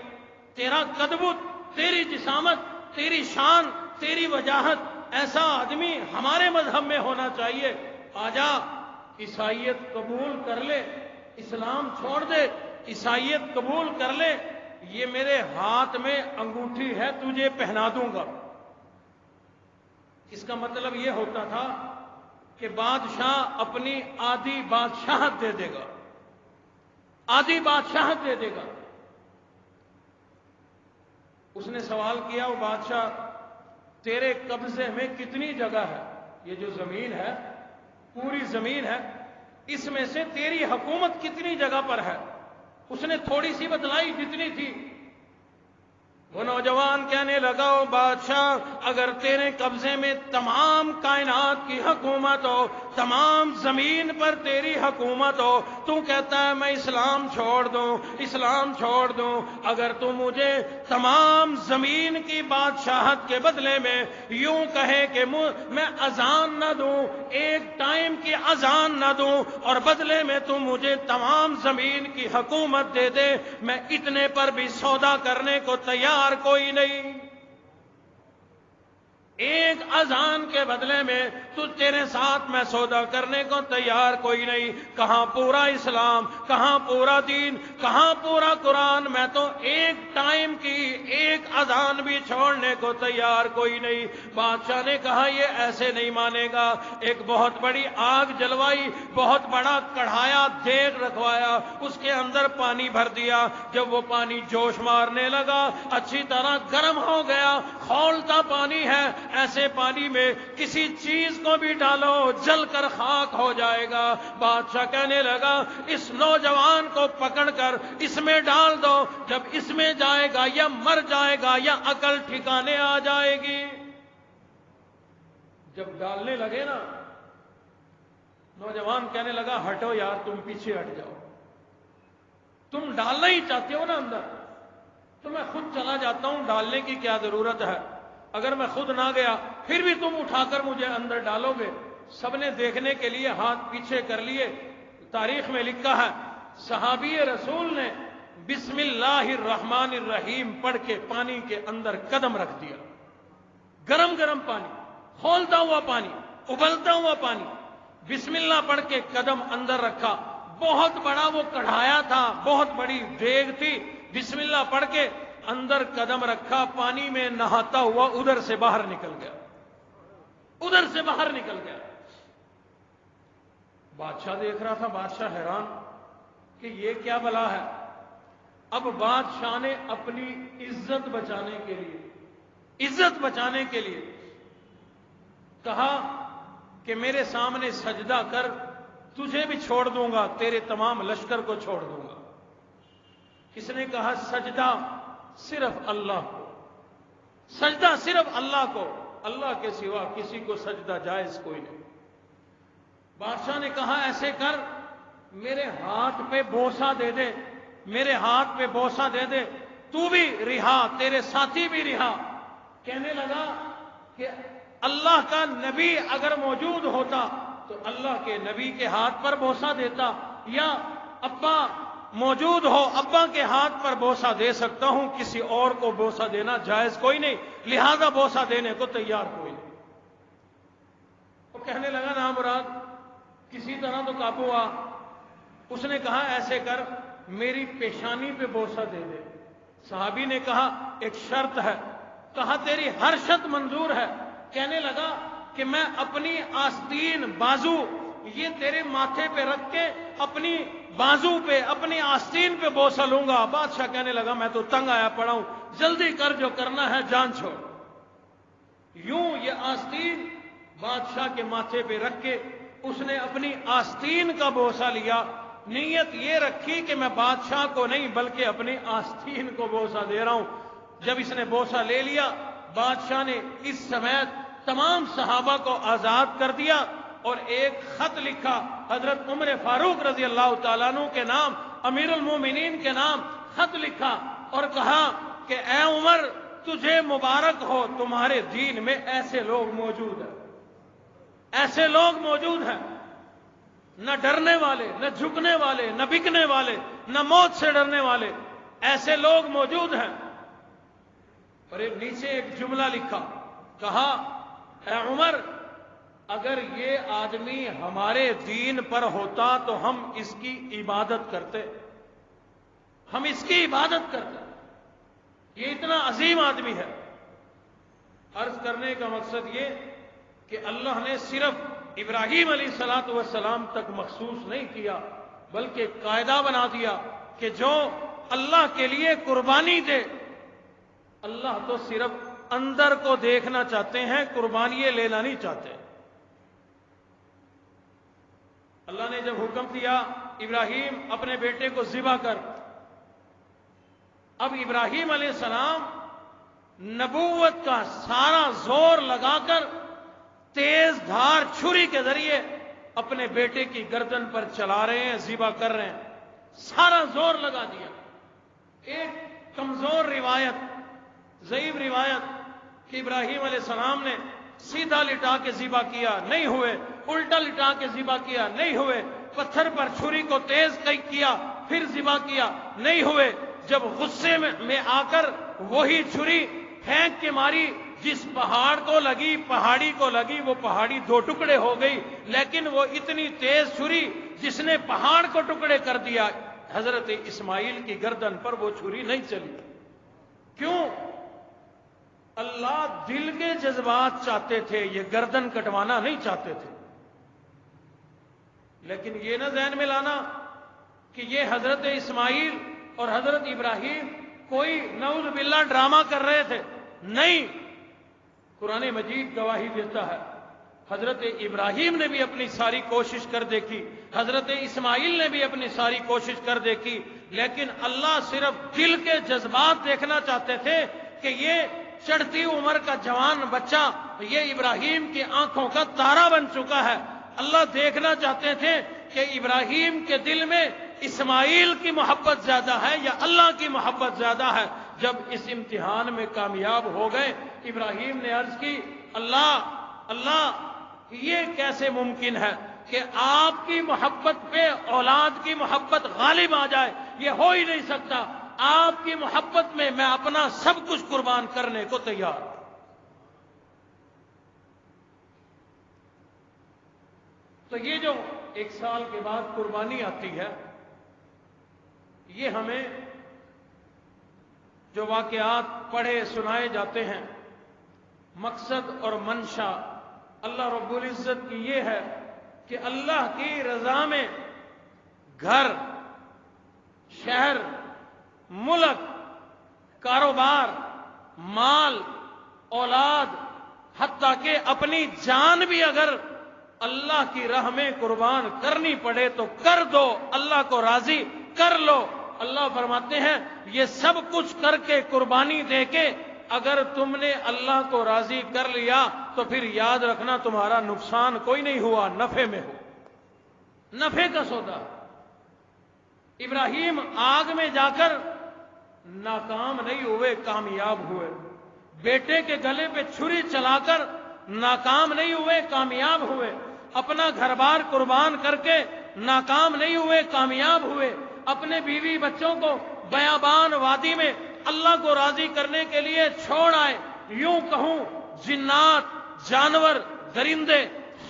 تیرا قد بت، تیری جسامت، تیری شان، تیری وجاہت، ایسا آدمی ہمارے مذہب میں ہونا چاہیے. آجا عیسائیت قبول کر لے، اسلام چھوڑ دے، عیسائیت قبول کر لے، یہ میرے ہاتھ میں انگوٹھی ہے، تجھے پہنا دوں گا. اس کا مطلب یہ ہوتا تھا کہ بادشاہ اپنی آدھی بادشاہت دے دے گا، آدھی بادشاہت دے دے گا. اس نے سوال کیا وہ بادشاہ تیرے قبضے میں کتنی جگہ ہے؟ یہ جو زمین ہے پوری زمین ہے، اس میں سے تیری حکومت کتنی جگہ پر ہے؟ اس نے تھوڑی سی بتلائی جتنی تھی. وہ نوجوان کہنے لگا او بادشاہ اگر تیرے قبضے میں تمام کائنات کی حکومت ہو، تمام زمین پر تیری حکومت ہو، تو کہتا ہے میں اسلام چھوڑ دوں، اسلام چھوڑ دوں. اگر تو مجھے تمام زمین کی بادشاہت کے بدلے میں یوں کہے کہ میں اذان نہ دوں، ایک ٹائم کی اذان نہ دوں، اور بدلے میں تو مجھے تمام زمین کی حکومت دے دے، میں اتنے پر بھی سودا کرنے کو تیار کوئی نہیں. ایک اذان کے بدلے میں تیرے ساتھ میں سودا کرنے کو تیار کوئی نہیں. کہاں پورا اسلام, کہاں پورا دین, کہاں پورا قرآن. میں تو ایک ٹائم کی ایک اذان بھی چھوڑنے کو تیار کوئی نہیں. بادشاہ نے کہا یہ ایسے نہیں مانے گا. ایک بہت بڑی آگ جلوائی, بہت بڑا کڑھایا دیگ رکھوایا, اس کے اندر پانی بھر دیا. جب وہ پانی جوش مارنے لگا, اچھی طرح گرم ہو گیا, کھولتا پانی ہے. ایسے پانی میں کسی چیز کو بھی ڈالو جل کر خاک ہو جائے گا. بادشاہ کہنے لگا اس نوجوان کو پکڑ کر اس میں ڈال دو, جب اس میں جائے گا یا مر جائے گا یا عقل ٹھکانے آ جائے گی. جب ڈالنے لگے نا, نوجوان کہنے لگا ہٹو یار, تم پیچھے ہٹ جاؤ, تم ڈالنا ہی چاہتے ہو نا اندر, تو میں خود چلا جاتا ہوں, ڈالنے کی کیا ضرورت ہے. اگر میں خود نہ گیا پھر بھی تم اٹھا کر مجھے اندر ڈالو گے. سب نے دیکھنے کے لیے ہاتھ پیچھے کر لیے. تاریخ میں لکھا ہے صحابی رسول نے بسم اللہ الرحمن الرحیم پڑھ کے پانی کے اندر قدم رکھ دیا. گرم گرم پانی, کھولتا ہوا پانی, ابلتا ہوا پانی, بسم اللہ پڑھ کے قدم اندر رکھا. بہت بڑا وہ کڑھایا تھا, بہت بڑی دیگ تھی. بسم اللہ پڑھ کے اندر قدم رکھا, پانی میں نہاتا ہوا ادھر سے باہر نکل گیا, ادھر سے باہر نکل گیا. بادشاہ دیکھ رہا تھا, بادشاہ حیران کہ یہ کیا بلا ہے. اب بادشاہ نے اپنی عزت بچانے کے لیے کہا کہ میرے سامنے سجدہ کر, تجھے بھی چھوڑ دوں گا, تیرے تمام لشکر کو چھوڑ دوں گا. کس نے کہا سجدہ صرف اللہ کو, سجدہ صرف اللہ کو, اللہ کے سوا کسی کو سجدہ جائز کوئی نہیں. بادشاہ نے کہا ایسے کر, میرے ہاتھ پہ بوسہ دے دے, میرے ہاتھ پہ بوسہ دے دے, تو بھی رہا, تیرے ساتھی بھی رہا. کہنے لگا کہ اللہ کا نبی اگر موجود ہوتا تو اللہ کے نبی کے ہاتھ پر بوسہ دیتا, یا ابا موجود ہو, ابا کے ہاتھ پر بوسہ دے سکتا ہوں, کسی اور کو بوسہ دینا جائز کوئی نہیں, لہذا بوسہ دینے کو تیار کوئی نہیں. وہ کہنے لگا نا مراد کسی طرح تو قابو آ. اس نے کہا ایسے کر, میری پیشانی پہ بوسہ دے دے. صحابی نے کہا ایک شرط ہے. کہا تیری ہر شرط منظور ہے. کہنے لگا کہ میں اپنی آستین بازو یہ تیرے ماتھے پہ رکھ کے اپنی بازو پہ, اپنی آستین پہ بوسہ لوں گا. بادشاہ کہنے لگا میں تو تنگ آیا پڑا ہوں, جلدی کر, جو کرنا ہے جان چھوڑ. یوں یہ آستین بادشاہ کے ماتھے پہ رکھ کے اس نے اپنی آستین کا بوسہ لیا. نیت یہ رکھی کہ میں بادشاہ کو نہیں بلکہ اپنی آستین کو بوسہ دے رہا ہوں. جب اس نے بوسہ لے لیا, بادشاہ نے اس سمیت تمام صحابہ کو آزاد کر دیا اور ایک خط لکھا حضرت عمر فاروق رضی اللہ تعالیٰ عنہ کے نام, امیر المومنین کے نام خط لکھا اور کہا کہ اے عمر تجھے مبارک ہو, تمہارے دین میں ایسے لوگ موجود ہیں, ایسے لوگ موجود ہیں, نہ ڈرنے والے, نہ جھکنے والے, نہ بکنے والے, نہ موت سے ڈرنے والے, ایسے لوگ موجود ہیں. اور ایک نیچے ایک جملہ لکھا, کہا اے عمر اگر یہ آدمی ہمارے دین پر ہوتا تو ہم اس کی عبادت کرتے, ہم اس کی عبادت کرتے. یہ اتنا عظیم آدمی ہے. عرض کرنے کا مقصد یہ کہ اللہ نے صرف ابراہیم علیہ الصلوۃ والسلام تک مخصوص نہیں کیا بلکہ قاعدہ بنا دیا کہ جو اللہ کے لیے قربانی دے, اللہ تو صرف اندر کو دیکھنا چاہتے ہیں, قربانی لینا نہیں چاہتے. اللہ نے جب حکم دیا ابراہیم اپنے بیٹے کو ذبح کر, اب ابراہیم علیہ السلام نبوت کا سارا زور لگا کر تیز دھار چھری کے ذریعے اپنے بیٹے کی گردن پر چلا رہے ہیں, ذبح کر رہے ہیں, سارا زور لگا دیا. ایک کمزور روایت, ضعیف روایت کہ ابراہیم علیہ السلام نے سیدھا لٹا کے ذبح کیا, نہیں ہوئے, الٹا لٹا کے ذبح کیا, نہیں ہوئے, پتھر پر چھری کو تیز کیا پھر ذبح کیا, نہیں ہوئے. جب غصے میں آ کر وہی چھری پھینک کے ماری جس پہاڑ کو لگی، پہاڑی کو لگی، وہ پہاڑی دو ٹکڑے ہو گئی، لیکن وہ اتنی تیز چھری جس نے پہاڑ کو ٹکڑے کر دیا، حضرت اسماعیل کی گردن پر وہ چھری نہیں چلی۔ کیوں؟ اللہ دل کے جذبات چاہتے تھے، یہ گردن کٹوانا نہیں چاہتے تھے۔ لیکن یہ نہ ذہن میں لانا کہ یہ حضرت اسماعیل اور حضرت ابراہیم کوئی نعوذ باللہ ڈرامہ کر رہے تھے، نہیں، قرآن مجید گواہی دیتا ہے۔ حضرت ابراہیم نے بھی اپنی ساری کوشش کر دیکھی، حضرت اسماعیل نے بھی اپنی ساری کوشش کر دیکھی، لیکن اللہ صرف دل کے جذبات دیکھنا چاہتے تھے کہ یہ چڑھتی عمر کا جوان بچہ، یہ ابراہیم کی آنکھوں کا تارا بن چکا ہے۔ اللہ دیکھنا چاہتے تھے کہ ابراہیم کے دل میں اسماعیل کی محبت زیادہ ہے یا اللہ کی محبت زیادہ ہے۔ جب اس امتحان میں کامیاب ہو گئے، ابراہیم نے عرض کی، اللہ یہ کیسے ممکن ہے کہ آپ کی محبت پہ اولاد کی محبت غالب آ جائے؟ یہ ہو ہی نہیں سکتا۔ آپ کی محبت میں میں اپنا سب کچھ قربان کرنے کو تیار ہوں۔ تو یہ جو 1 سال کے بعد قربانی آتی ہے، یہ ہمیں جو واقعات پڑھے سنائے جاتے ہیں، مقصد اور منشا اللہ رب العزت کی یہ ہے کہ اللہ کی رضا میں گھر، شہر، ملک، کاروبار، مال، اولاد، حتیٰ کہ اپنی جان بھی اگر اللہ کی راہ میں قربان کرنی پڑے تو کر دو، اللہ کو راضی کر لو۔ اللہ فرماتے ہیں یہ سب کچھ کر کے، قربانی دے کے اگر تم نے اللہ کو راضی کر لیا تو پھر یاد رکھنا تمہارا نقصان کوئی نہیں ہوا، نفع میں ہو، نفع کا سودا۔ ابراہیم آگ میں جا کر ناکام نہیں ہوئے، کامیاب ہوئے۔ بیٹے کے گلے پہ چھری چلا کر ناکام نہیں ہوئے، کامیاب ہوئے۔ اپنا گھر بار قربان کر کے ناکام نہیں ہوئے، کامیاب ہوئے۔ اپنے بیوی بچوں کو بیابان وادی میں اللہ کو راضی کرنے کے لیے چھوڑ آئے۔ یوں کہوں جنات، جانور، درندے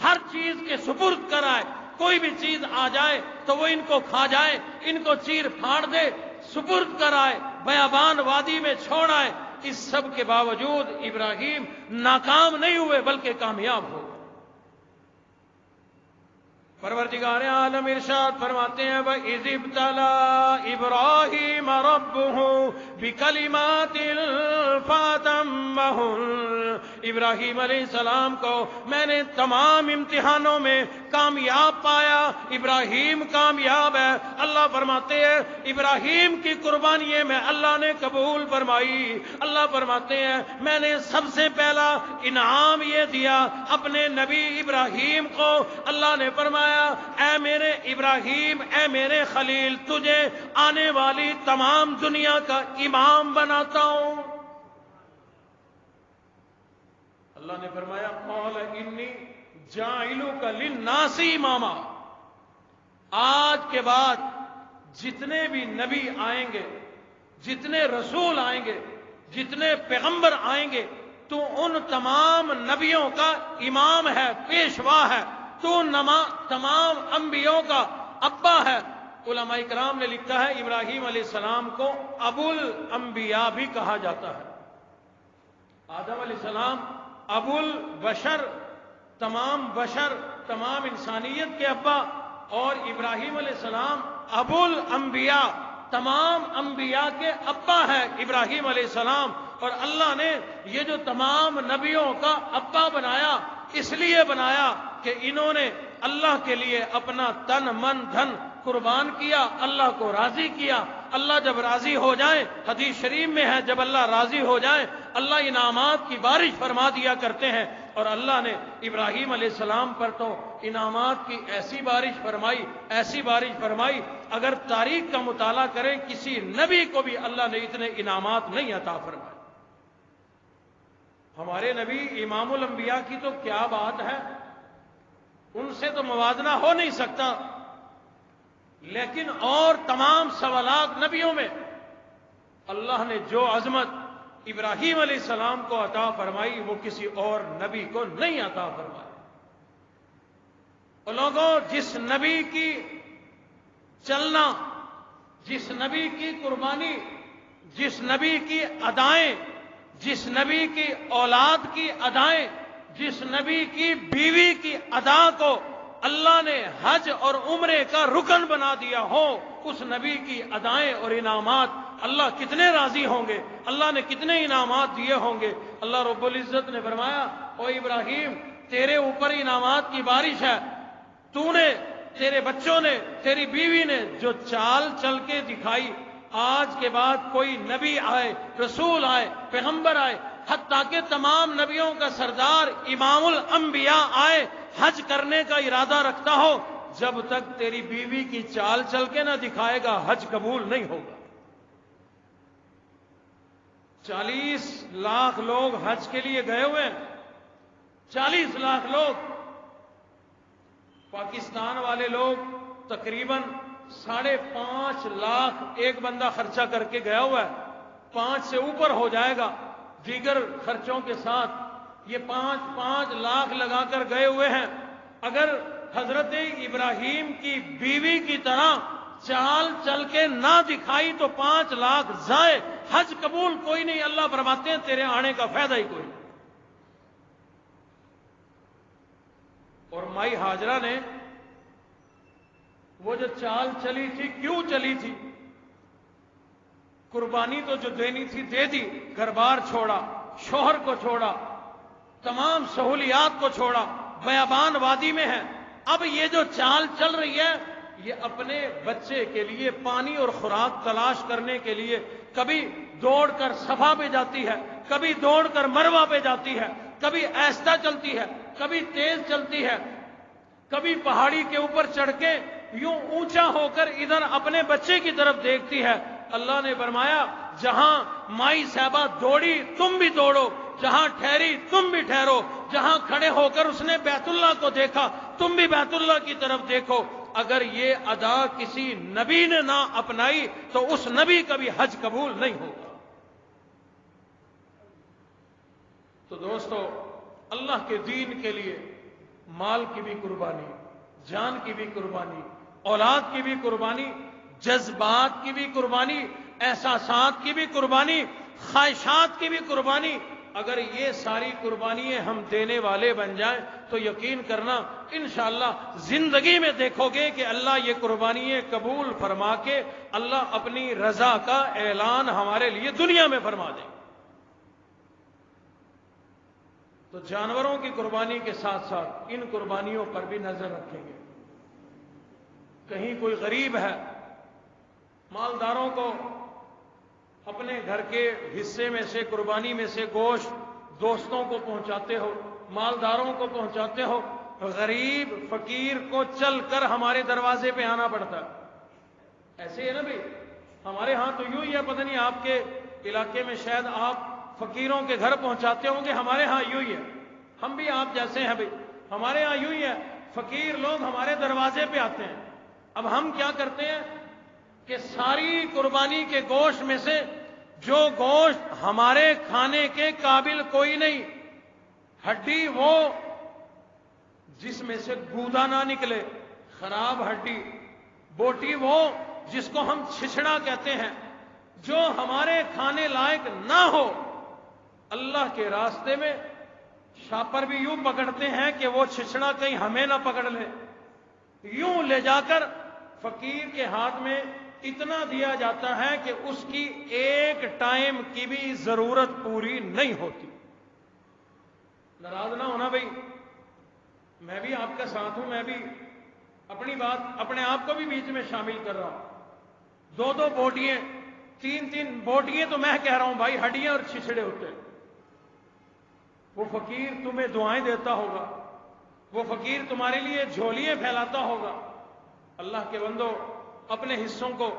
ہر چیز کے سپرد کر آئے۔ کوئی بھی چیز آ جائے تو وہ ان کو کھا جائے، ان کو چیر پھاڑ دے، سپرد کر آئے، بیابان وادی میں چھوڑ آئے۔ اس سب کے باوجود ابراہیم ناکام نہیں ہوئے بلکہ کامیاب ہو۔ پروردگار عالم ارشاد فرماتے ہیں وَإِذِ ابْتَلَىٰ إِبْرَاهِيمَ رَبُّهُ بِكَلِمَاتٍ فَأَتَمَّهُنَّ، ابراہیم علیہ السلام کو میں نے تمام امتحانوں میں کامیاب پایا۔ ابراہیم کامیاب ہے۔ اللہ فرماتے ہیں ابراہیم کی قربانی میں اللہ نے قبول فرمائی۔ اللہ فرماتے ہیں میں نے سب سے پہلا انعام یہ دیا اپنے نبی ابراہیم کو۔ اللہ نے فرمایا اے میرے ابراہیم، اے میرے خلیل، تجھے آنے والی تمام دنیا کا امام بناتا ہوں۔ اللہ نے فرمایا قال انی جاعلک للناس اماما، آج کے بعد جتنے بھی نبی آئیں گے، جتنے رسول آئیں گے، جتنے پیغمبر آئیں گے، تو ان تمام نبیوں کا امام ہے، پیشوا ہے، تو تمام انبیاء کا ابا ہے۔ علماء کرام نے لکھا ہے ابراہیم علیہ السلام کو ابو الانبیاء بھی کہا جاتا ہے۔ آدم علیہ السلام ابو البشر، تمام بشر، تمام انسانیت کے ابا، اور ابراہیم علیہ السلام ابو الانبیاء، تمام انبیاء کے ابا ہے ابراہیم علیہ السلام۔ اور اللہ نے یہ جو تمام نبیوں کا ابا بنایا اس لیے بنایا کہ انہوں نے اللہ کے لیے اپنا تن من دھن قربان کیا، اللہ کو راضی کیا۔ اللہ جب راضی ہو جائیں، حدیث شریف میں ہے جب اللہ راضی ہو جائیں اللہ انعامات کی بارش فرما دیا کرتے ہیں۔ اور اللہ نے ابراہیم علیہ السلام پر تو انعامات کی ایسی بارش فرمائی، ایسی بارش فرمائی، اگر تاریخ کا مطالعہ کریں کسی نبی کو بھی اللہ نے اتنے انعامات نہیں عطا فرمائے۔ ہمارے نبی امام الانبیاء کی تو کیا بات ہے، ان سے تو موازنہ ہو نہیں سکتا، لیکن اور تمام سوالات نبیوں میں اللہ نے جو عظمت ابراہیم علیہ السلام کو عطا فرمائی وہ کسی اور نبی کو نہیں عطا فرمائی۔ اور لوگوں، جس نبی کی چلنا، جس نبی کی قربانی، جس نبی کی ادائیں، جس نبی کی اولاد کی ادائیں، جس نبی کی بیوی کی ادا کو اللہ نے حج اور عمرے کا رکن بنا دیا ہو، اس نبی کی ادائیں اور انعامات اللہ کتنے راضی ہوں گے، اللہ نے کتنے انعامات دیے ہوں گے۔ اللہ رب العزت نے فرمایا، او ابراہیم تیرے اوپر انعامات کی بارش ہے، تو نے، تیرے بچوں نے، تیری بیوی نے جو چال چل کے دکھائی، آج کے بعد کوئی نبی آئے، رسول آئے، پیغمبر آئے، حتیٰ کہ تمام نبیوں کا سردار امام الانبیاء آئے، حج کرنے کا ارادہ رکھتا ہو، جب تک تیری بیوی کی چال چل کے نہ دکھائے گا حج قبول نہیں ہوگا۔ 40 لاکھ لوگ حج کے لیے گئے ہوئے ہیں، 40 لاکھ لوگ۔ پاکستان والے لوگ تقریباً 5.5 لاکھ ایک بندہ خرچہ کر کے گیا ہوا ہے، 5 سے اوپر ہو جائے گا دیگر خرچوں کے ساتھ، یہ 5 لاکھ لگا کر گئے ہوئے ہیں۔ اگر حضرت ابراہیم کی بیوی کی طرح چال چل کے نہ دکھائی تو 5 لاکھ ضائع، حج قبول کوئی نہیں۔ اللہ فرماتے ہیں تیرے آنے کا فائدہ ہی کوئی نہیں۔ اور مائی ہاجرہ نے وہ جو چال چلی تھی، کیوں چلی تھی؟ قربانی تو جو دینی تھی دے دی، گھر بار چھوڑا، شوہر کو چھوڑا، تمام سہولیات کو چھوڑا، بیابان وادی میں ہے۔ اب یہ جو چال چل رہی ہے، یہ اپنے بچے کے لیے پانی اور خوراک تلاش کرنے کے لیے کبھی دوڑ کر صفا پہ جاتی ہے، کبھی دوڑ کر مروہ پہ جاتی ہے، کبھی آہستہ چلتی ہے، کبھی تیز چلتی ہے، کبھی پہاڑی کے اوپر چڑھ کے یوں اونچا ہو کر ادھر اپنے بچے کی طرف دیکھتی ہے۔ اللہ نے فرمایا جہاں مائی صاحبہ دوڑی تم بھی دوڑو، جہاں ٹھہری تم بھی ٹھہرو، جہاں کھڑے ہو کر اس نے بیت اللہ کو دیکھا تم بھی بیت اللہ کی طرف دیکھو۔ اگر یہ ادا کسی نبی نے نہ اپنائی تو اس نبی کا بھی حج قبول نہیں ہوگا۔ تو دوستو، اللہ کے دین کے لیے مال کی بھی قربانی، جان کی بھی قربانی، اولاد کی بھی قربانی، جذبات کی بھی قربانی، احساسات کی بھی قربانی، خواہشات کی بھی قربانی، اگر یہ ساری قربانیاں ہم دینے والے بن جائیں تو یقین کرنا انشاءاللہ زندگی میں دیکھو گے کہ اللہ یہ قربانیاں قبول فرما کے اللہ اپنی رضا کا اعلان ہمارے لیے دنیا میں فرما دے۔ تو جانوروں کی قربانی کے ساتھ ساتھ ان قربانیوں پر بھی نظر رکھیں گے۔ کہیں کوئی غریب ہے، مالداروں کو اپنے گھر کے حصے میں سے، قربانی میں سے گوشت دوستوں کو پہنچاتے ہو، مالداروں کو پہنچاتے ہو، غریب فقیر کو چل کر ہمارے دروازے پہ آنا پڑتا ہے۔ ایسے ہے نا بھائی، ہمارے ہاں تو یوں ہی ہے، پتہ نہیں آپ کے علاقے میں شاید آپ فقیروں کے گھر پہنچاتے ہوں گے، ہمارے ہاں یوں ہی ہے، ہم بھی آپ جیسے ہیں بھائی، ہمارے ہاں یوں ہی ہے، فقیر لوگ ہمارے دروازے پہ آتے ہیں۔ اب ہم کیا کرتے ہیں کہ ساری قربانی کے گوشت میں سے جو گوشت ہمارے کھانے کے قابل کوئی نہیں، ہڈی وہ جس میں سے گودا نہ نکلے، خراب ہڈی، بوٹی وہ جس کو ہم چھچڑا کہتے ہیں، جو ہمارے کھانے لائق نہ ہو، اللہ کے راستے میں شاپر بھی یوں پکڑتے ہیں کہ وہ چھچڑا کہیں ہمیں نہ پکڑ لے، یوں لے جا کر فقیر کے ہاتھ میں اتنا دیا جاتا ہے کہ اس کی ایک ٹائم کی بھی ضرورت پوری نہیں ہوتی۔ ناراض نہ ہونا بھائی، میں بھی آپ کا ساتھ ہوں، میں بھی اپنی بات اپنے آپ کو بھی بیچ میں شامل کر رہا ہوں۔ 2 بوٹیاں، 3 بوٹیاں تو میں کہہ رہا ہوں بھائی، ہڈیاں اور چھچڑے ہوتے ہیں۔ وہ فقیر تمہیں دعائیں دیتا ہوگا، وہ فقیر تمہارے لیے جھولیاں پھیلاتا ہوگا۔ اللہ کے بندو، اپنے حصوں کو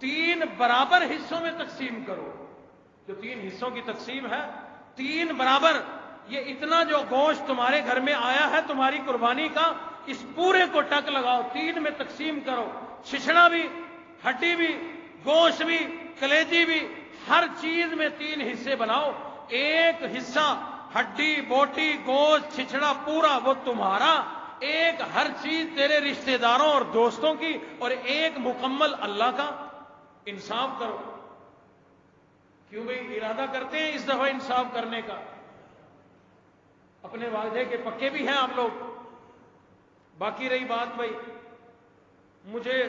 3 برابر حصوں میں تقسیم کرو۔ جو 3 حصوں کی تقسیم ہے، 3 برابر، یہ اتنا جو گوشت تمہارے گھر میں آیا ہے تمہاری قربانی کا، اس پورے کو ٹک لگاؤ، 3 میں تقسیم کرو۔ چھچڑا بھی، ہڈی بھی، گوشت بھی، کلیجی بھی، ہر چیز میں 3 حصے بناؤ، ایک حصہ ہڈی بوٹی گوشت چھچڑا پورا وہ تمہارا، ایک ہر چیز تیرے رشتہ داروں اور دوستوں کی، اور ایک مکمل اللہ کا۔ انصاف کرو۔ کیوں بھائی ارادہ کرتے ہیں اس دفعہ انصاف کرنے کا؟ اپنے وعدے کے پکے بھی ہیں آپ لوگ؟ باقی رہی بات بھائی، مجھے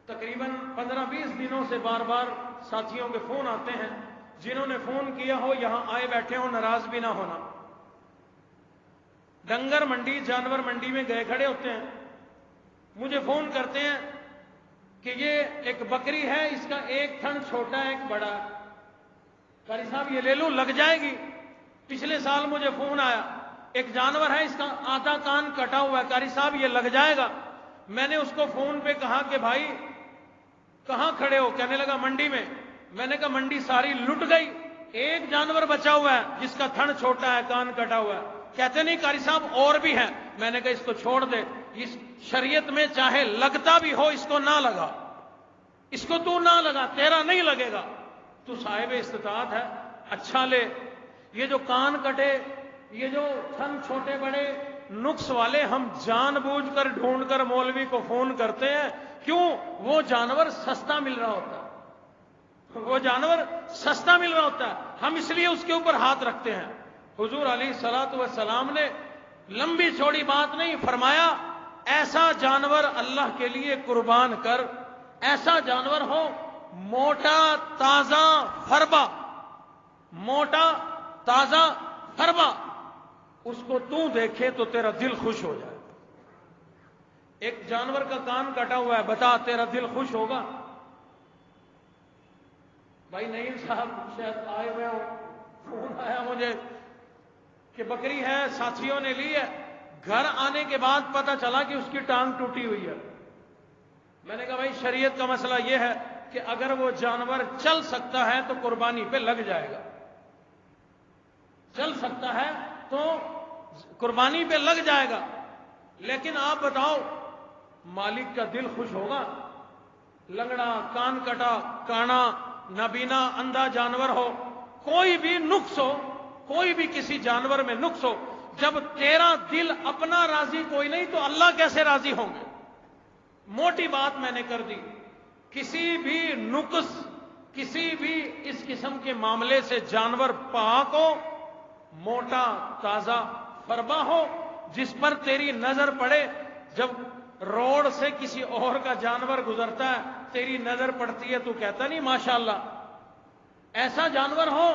تقریباً 15-20 دنوں سے بار بار ساتھیوں کے فون آتے ہیں، جنہوں نے فون کیا ہو یہاں آئے بیٹھے ہو، ناراض بھی نہ ہونا۔ ڈنگر منڈی جانور منڈی میں گئے کھڑے ہوتے ہیں، مجھے فون کرتے ہیں کہ یہ ایک بکری ہے، اس کا ایک تھن چھوٹا ہے ایک بڑا ہے، قاری صاحب یہ لے لوں لگ جائے گی؟ پچھلے سال مجھے فون آیا، ایک جانور ہے اس کا آدھا کان کٹا ہوا ہے، قاری صاحب یہ لگ جائے گا؟ میں نے اس کو فون پہ کہا کہ بھائی کہاں کھڑے ہو؟ کہنے لگا منڈی میں۔ میں نے کہا منڈی ساری لٹ گئی، ایک جانور بچا ہوا ہے جس کا تھن چھوٹا ہے کان کٹا ہوا ہے۔ کہتے نہیں قاری صاحب اور بھی ہیں۔ میں نے کہا اس کو چھوڑ دے، اس شریعت میں چاہے لگتا بھی ہو اس کو نہ لگا، اس کو تو نہ لگا، تیرا نہیں لگے گا، تو صاحب استطاعت ہے، اچھا لے۔ یہ جو کان کٹے، یہ جو تھن چھوٹے بڑے نقص والے ہم جان بوجھ کر ڈھونڈ کر مولوی کو فون کرتے ہیں، کیوں؟ وہ جانور سستا مل رہا ہوتا ہے، وہ جانور سستا مل رہا ہوتا ہے، ہم اس لیے اس کے اوپر ہاتھ رکھتے ہیں۔ حضور علیہ الصلوۃ والسلام نے لمبی چوڑی بات نہیں فرمایا، ایسا جانور اللہ کے لیے قربان کر، ایسا جانور ہو موٹا تازہ فربا، موٹا تازہ فربا، اس کو تو دیکھے تو تیرا دل خوش ہو جائے۔ ایک جانور کا کان کٹا ہوا ہے، بتا تیرا دل خوش ہوگا؟ بھائی نعیم صاحب شاید آئے ہوئے ہو، فون آیا مجھے کہ بکری ہے، ساتھیوں نے لی ہے، گھر آنے کے بعد پتا چلا کہ اس کی ٹانگ ٹوٹی ہوئی ہے۔ میں نے کہا بھائی شریعت کا مسئلہ یہ ہے کہ اگر وہ جانور چل سکتا ہے تو قربانی پہ لگ جائے گا، چل سکتا ہے تو قربانی پہ لگ جائے گا، لیکن آپ بتاؤ مالک کا دل خوش ہوگا؟ لنگڑا کان کٹا کانا نابینا اندھا جانور ہو، کوئی بھی نقص ہو، کوئی بھی کسی جانور میں نقص ہو، جب تیرا دل اپنا راضی کوئی نہیں تو اللہ کیسے راضی ہوں گے؟ موٹی بات میں نے کر دی، کسی بھی نقص، کسی بھی اس قسم کے معاملے سے جانور پاک ہو، موٹا تازہ فربا ہو، جس پر تیری نظر پڑے، جب روڈ سے کسی اور کا جانور گزرتا ہے تیری نظر پڑتی ہے تو کہتا نہیں ماشاءاللہ؟ ایسا جانور ہو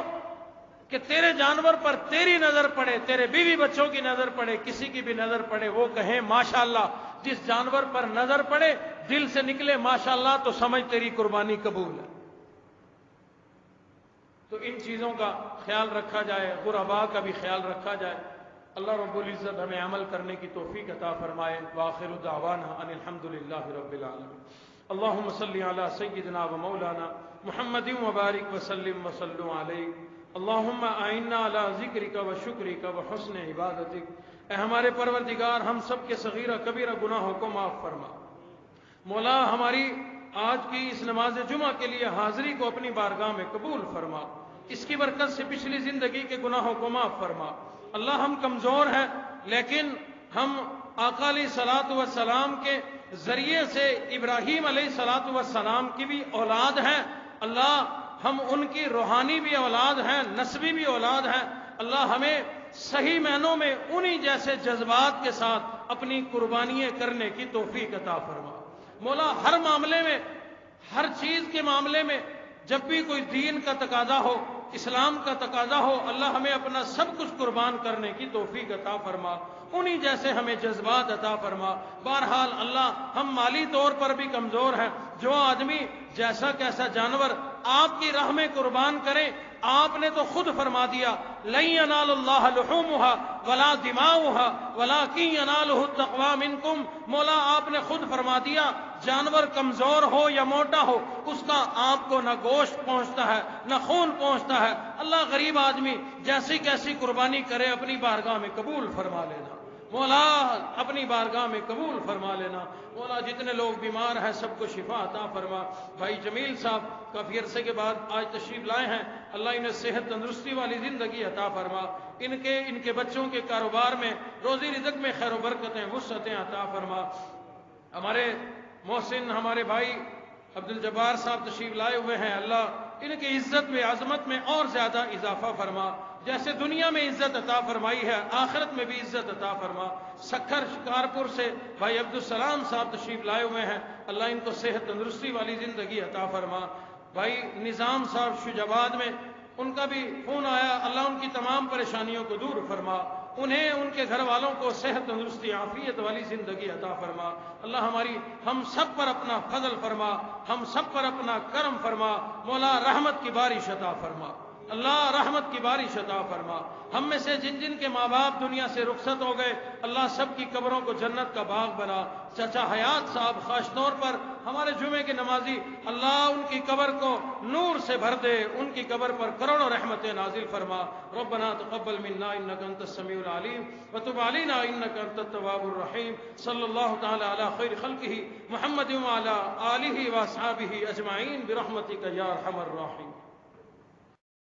کہ تیرے جانور پر تیری نظر پڑے، تیرے بیوی بچوں کی نظر پڑے، کسی کی بھی نظر پڑے، وہ کہیں ماشاءاللہ۔ جس جانور پر نظر پڑے دل سے نکلے ماشاءاللہ تو سمجھ تیری قربانی قبول ہے۔ تو ان چیزوں کا خیال رکھا جائے، غرباء کا بھی خیال رکھا جائے۔ اللہ رب العزت ہمیں عمل کرنے کی توفیق عطا فرمائے۔ وآخر دعوانا ان الحمدللہ رب العالمین۔ اللہم صلی علی سیدنا و مولانا محمد وبارک وسلم وصلوا علیہ۔ اللہم اعنا علی ذکرک و شکرک و حسن عبادتک۔ اے ہمارے پروردگار ہم سب کے صغیرہ کبیرہ گناہوں کو معاف فرما۔ مولا ہماری آج کی اس نماز جمعہ کے لیے حاضری کو اپنی بارگاہ میں قبول فرما، اس کی برکت سے پچھلی زندگی کے گناہوں کو معاف فرما۔ اللہ ہم کمزور ہیں لیکن ہم آقا علیہ الصلوۃ والسلام کے ذریعے سے ابراہیم علیہ الصلوۃ والسلام کی بھی اولاد ہیں۔ اللہ ہم ان کی روحانی بھی اولاد ہیں، نسبی بھی اولاد ہیں۔ اللہ ہمیں صحیح معنوں میں انہی جیسے جذبات کے ساتھ اپنی قربانیاں کرنے کی توفیق عطا فرما۔ مولا ہر معاملے میں، ہر چیز کے معاملے میں جب بھی کوئی دین کا تقاضا ہو، اسلام کا تقاضا ہو، اللہ ہمیں اپنا سب کچھ قربان کرنے کی توفیق عطا فرما، انہی جیسے ہمیں جذبات عطا فرما۔ بہرحال اللہ ہم مالی طور پر بھی کمزور ہیں، جو آدمی جیسا کیسا جانور آپ کی راہ میں قربان کرے، آپ نے تو خود فرما دیا لن ینال اللہ لحومها ولا دماؤها ولکن ینالہ التقوی منکم۔ مولا آپ نے خود فرما دیا جانور کمزور ہو یا موٹا ہو، اس کا آپ کو نہ گوشت پہنچتا ہے نہ خون پہنچتا ہے۔ اللہ غریب آدمی جیسی کیسی قربانی کرے اپنی بارگاہ میں قبول فرما لینا۔ مولا اپنی بارگاہ میں قبول فرما لینا۔ مولا جتنے لوگ بیمار ہیں سب کو شفا عطا فرما۔ بھائی جمیل صاحب کافی عرصے کے بعد آج تشریف لائے ہیں، اللہ انہیں صحت تندرستی والی زندگی عطا فرما، ان کے بچوں کے کاروبار میں روزی رزق میں خیر و برکتیں وسعتیں عطا فرما۔ ہمارے محسن ہمارے بھائی عبدالجبار صاحب تشریف لائے ہوئے ہیں، اللہ ان کی عزت میں عظمت میں اور زیادہ اضافہ فرما، جیسے دنیا میں عزت عطا فرمائی ہے آخرت میں بھی عزت عطا فرما۔ سکھر شکارپور سے بھائی عبدالسلام صاحب تشریف لائے ہوئے ہیں، اللہ ان کو صحت تندرستی والی زندگی عطا فرما۔ بھائی نظام صاحب شجاباد میں ان کا بھی فون آیا، اللہ ان کی تمام پریشانیوں کو دور فرما، انہیں ان کے گھر والوں کو صحت تندرستی عافیت والی زندگی عطا فرما۔ اللہ ہم سب پر اپنا فضل فرما، ہم سب پر اپنا کرم فرما، مولا رحمت کی بارش عطا فرما، اللہ رحمت کی بارش عطا فرما۔ ہم میں سے جن کے ماں باپ دنیا سے رخصت ہو گئے، اللہ سب کی قبروں کو جنت کا باغ بنا۔ چچا حیات صاحب خاص طور پر ہمارے جمعے کے نمازی، اللہ ان کی قبر کو نور سے بھر دے، ان کی قبر پر کروڑوں رحمتیں نازل فرما۔ ربنا تقبل منا انك انت السميع العليم وتب علينا انك انت التواب الرحيم۔ صلی اللہ تعالی علی خیر خلقہ محمد وعلى آلہ واصحابہ اجمعین برحمتک یا ارحم الراحمین۔